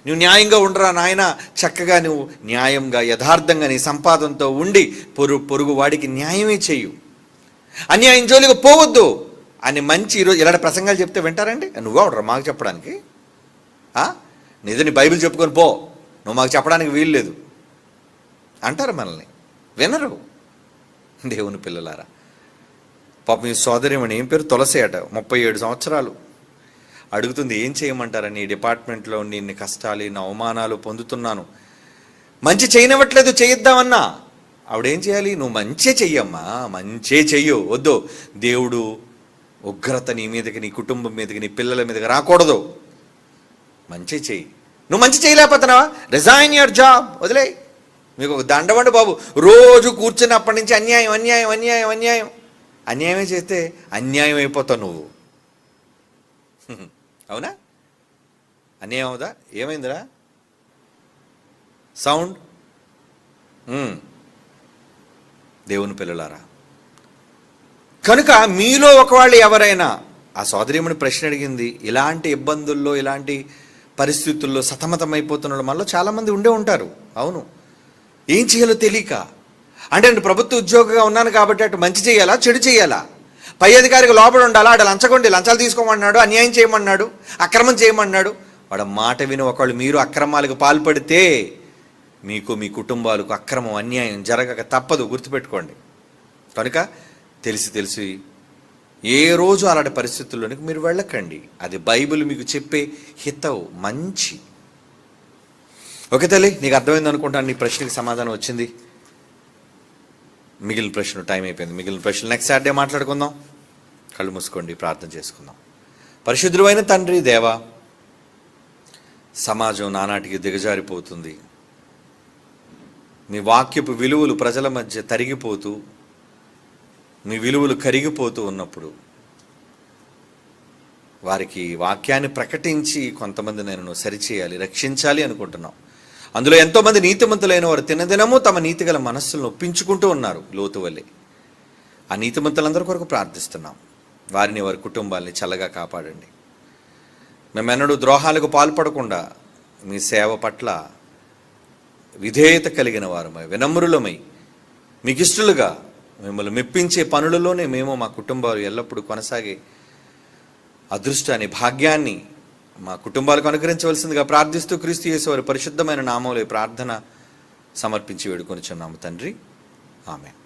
నువ్వు న్యాయంగా ఉండరా నాయన, చక్కగా నువ్వు న్యాయంగా యథార్థంగా నీ సంపాదనతో ఉండి పొరుగు వాడికి న్యాయమే చెయ్యు, అన్యాయం జోలికి పోవద్దు అని మంచి ఈరోజు ఇలాంటి ప్రసంగాలు చెప్తే వింటారండి? నువ్వే ఉండరా మాకు చెప్పడానికి? నిజం నీ బైబిల్ చెప్పుకొని పో, నువ్వు మాకు చెప్పడానికి వీలు లేదు అంటారు మనల్ని. వినరు దేవుని పిల్లలారా. పాపం ఈ సోదరిమణి ఏం పేరు తులసి అట, 37 సంవత్సరాలు అడుగుతుంది, ఏం చేయమంటారని ఈ డిపార్ట్మెంట్లో ఇన్ని కష్టాలు ఇన్ని అవమానాలు పొందుతున్నాను, మంచి చేయనివ్వట్లేదు, చేయిద్దామన్నా. ఆవిడేం చేయాలి? నువ్వు మంచే చెయ్యమ్మా, మంచే చెయ్యు, వద్దు దేవుడు ఉగ్రత నీ మీదకి, నీ కుటుంబం మీదకి, నీ పిల్లల మీదకి రాకూడదు, మంచి చెయ్యి. నువ్వు మంచి చేయలేకపోతున్నావా? రిజైన్ యువర్ జాబ్, వదిలే. మీకు ఒక దండవండి బాబు, రోజు కూర్చున్నప్పటి నుంచి అన్యాయం అన్యాయం అన్యాయం అన్యాయం అన్యాయమే చేస్తే అన్యాయం అయిపోతావు నువ్వు. అవునా? అన్యాయం అవుదా? ఏమైందిరా సౌండ్? దేవుని పిల్లలారా, కనుక మీలో ఒకవాళ్ళు ఎవరైనా, ఆ సోదరీమణి ప్రశ్న అడిగింది, ఇలాంటి ఇబ్బందుల్లో ఇలాంటి పరిస్థితుల్లో సతమతమైపోతున్న మనలో చాలామంది ఉండే ఉంటారు. అవును, ఏం చేయాలో తెలియక, అంటే నేను ప్రభుత్వ ఉద్యోగిగా ఉన్నాను కాబట్టి అటు మంచి చేయాలా చెడు చేయాలా, పై అధికారికి లోపల ఉండాలా, అటు లంచగొండి లంచాలు తీసుకోమన్నాడు, అన్యాయం చేయమన్నాడు, అక్రమం చేయమన్నాడు, వాడు మాట విని ఒకళ్ళు మీరు అక్రమాలకు పాల్పడితే మీకు మీ కుటుంబాలకు అక్రమం అన్యాయం జరగక తప్పదు, గుర్తుపెట్టుకోండి. కనుక తెలిసి ఏ రోజు అలాంటి పరిస్థితుల్లోనికి మీరు వెళ్ళకండి. అది బైబిల్ మీకు చెప్పే హితవు, మంచి. ఓకే తల్లి, నీకు అర్థమైంది అనుకుంటాను. నీ ప్రశ్నకి సమాధానం వచ్చింది. మిగిలిన ప్రశ్న టైం అయిపోయింది. మిగిలిన ప్రశ్నలు నెక్స్ట్ సాటర్డే మాట్లాడుకుందాం. కళ్ళు మూసుకోండి, ప్రార్థన చేసుకుందాం. పరిశుద్ధుడైన తండ్రి దేవా, సమాజం నానాటికి దిగజారిపోతుంది. మీ వాక్యపు విలువలు ప్రజల మధ్య తరిగిపోతూ, మీ విలువలు కరిగిపోతూ ఉన్నప్పుడు వారికి వాక్యాన్ని ప్రకటించి కొంతమంది నేను సరిచేయాలి, రక్షించాలి అనుకుంటున్నాం. అందులో ఎంతోమంది నీతిమంతులైన వారు దినదినము తమ నీతిగల మనస్సులను ఒప్పించుకుంటూ ఉన్నారు, లోతు వల్లే. ఆ నీతిమంతులందరి కొరకు ప్రార్థిస్తున్నాం. వారిని, వారి కుటుంబాలని చల్లగా కాపాడండి. మేమెన్నడూ ద్రోహాలకు పాల్పడకుండా మీ సేవ పట్ల విధేయత కలిగిన వారమై, వినమ్రులమై, మీకు ఇష్టలుగా మిమ్మల్ని మెప్పించే పనులలోనే మేము మా కుటుంబాలు ఎల్లప్పుడూ కొనసాగే అదృష్టాన్ని, భాగ్యాన్ని మా కుటుంబాలకు అనుగ్రహించవలసిందిగా ప్రార్థిస్తూ క్రీస్తు యేసు వారి పరిశుద్ధమైన నామములో ప్రార్థన సమర్పించి వేడుకొనిచున్నాము తండ్రి. ఆమేన్.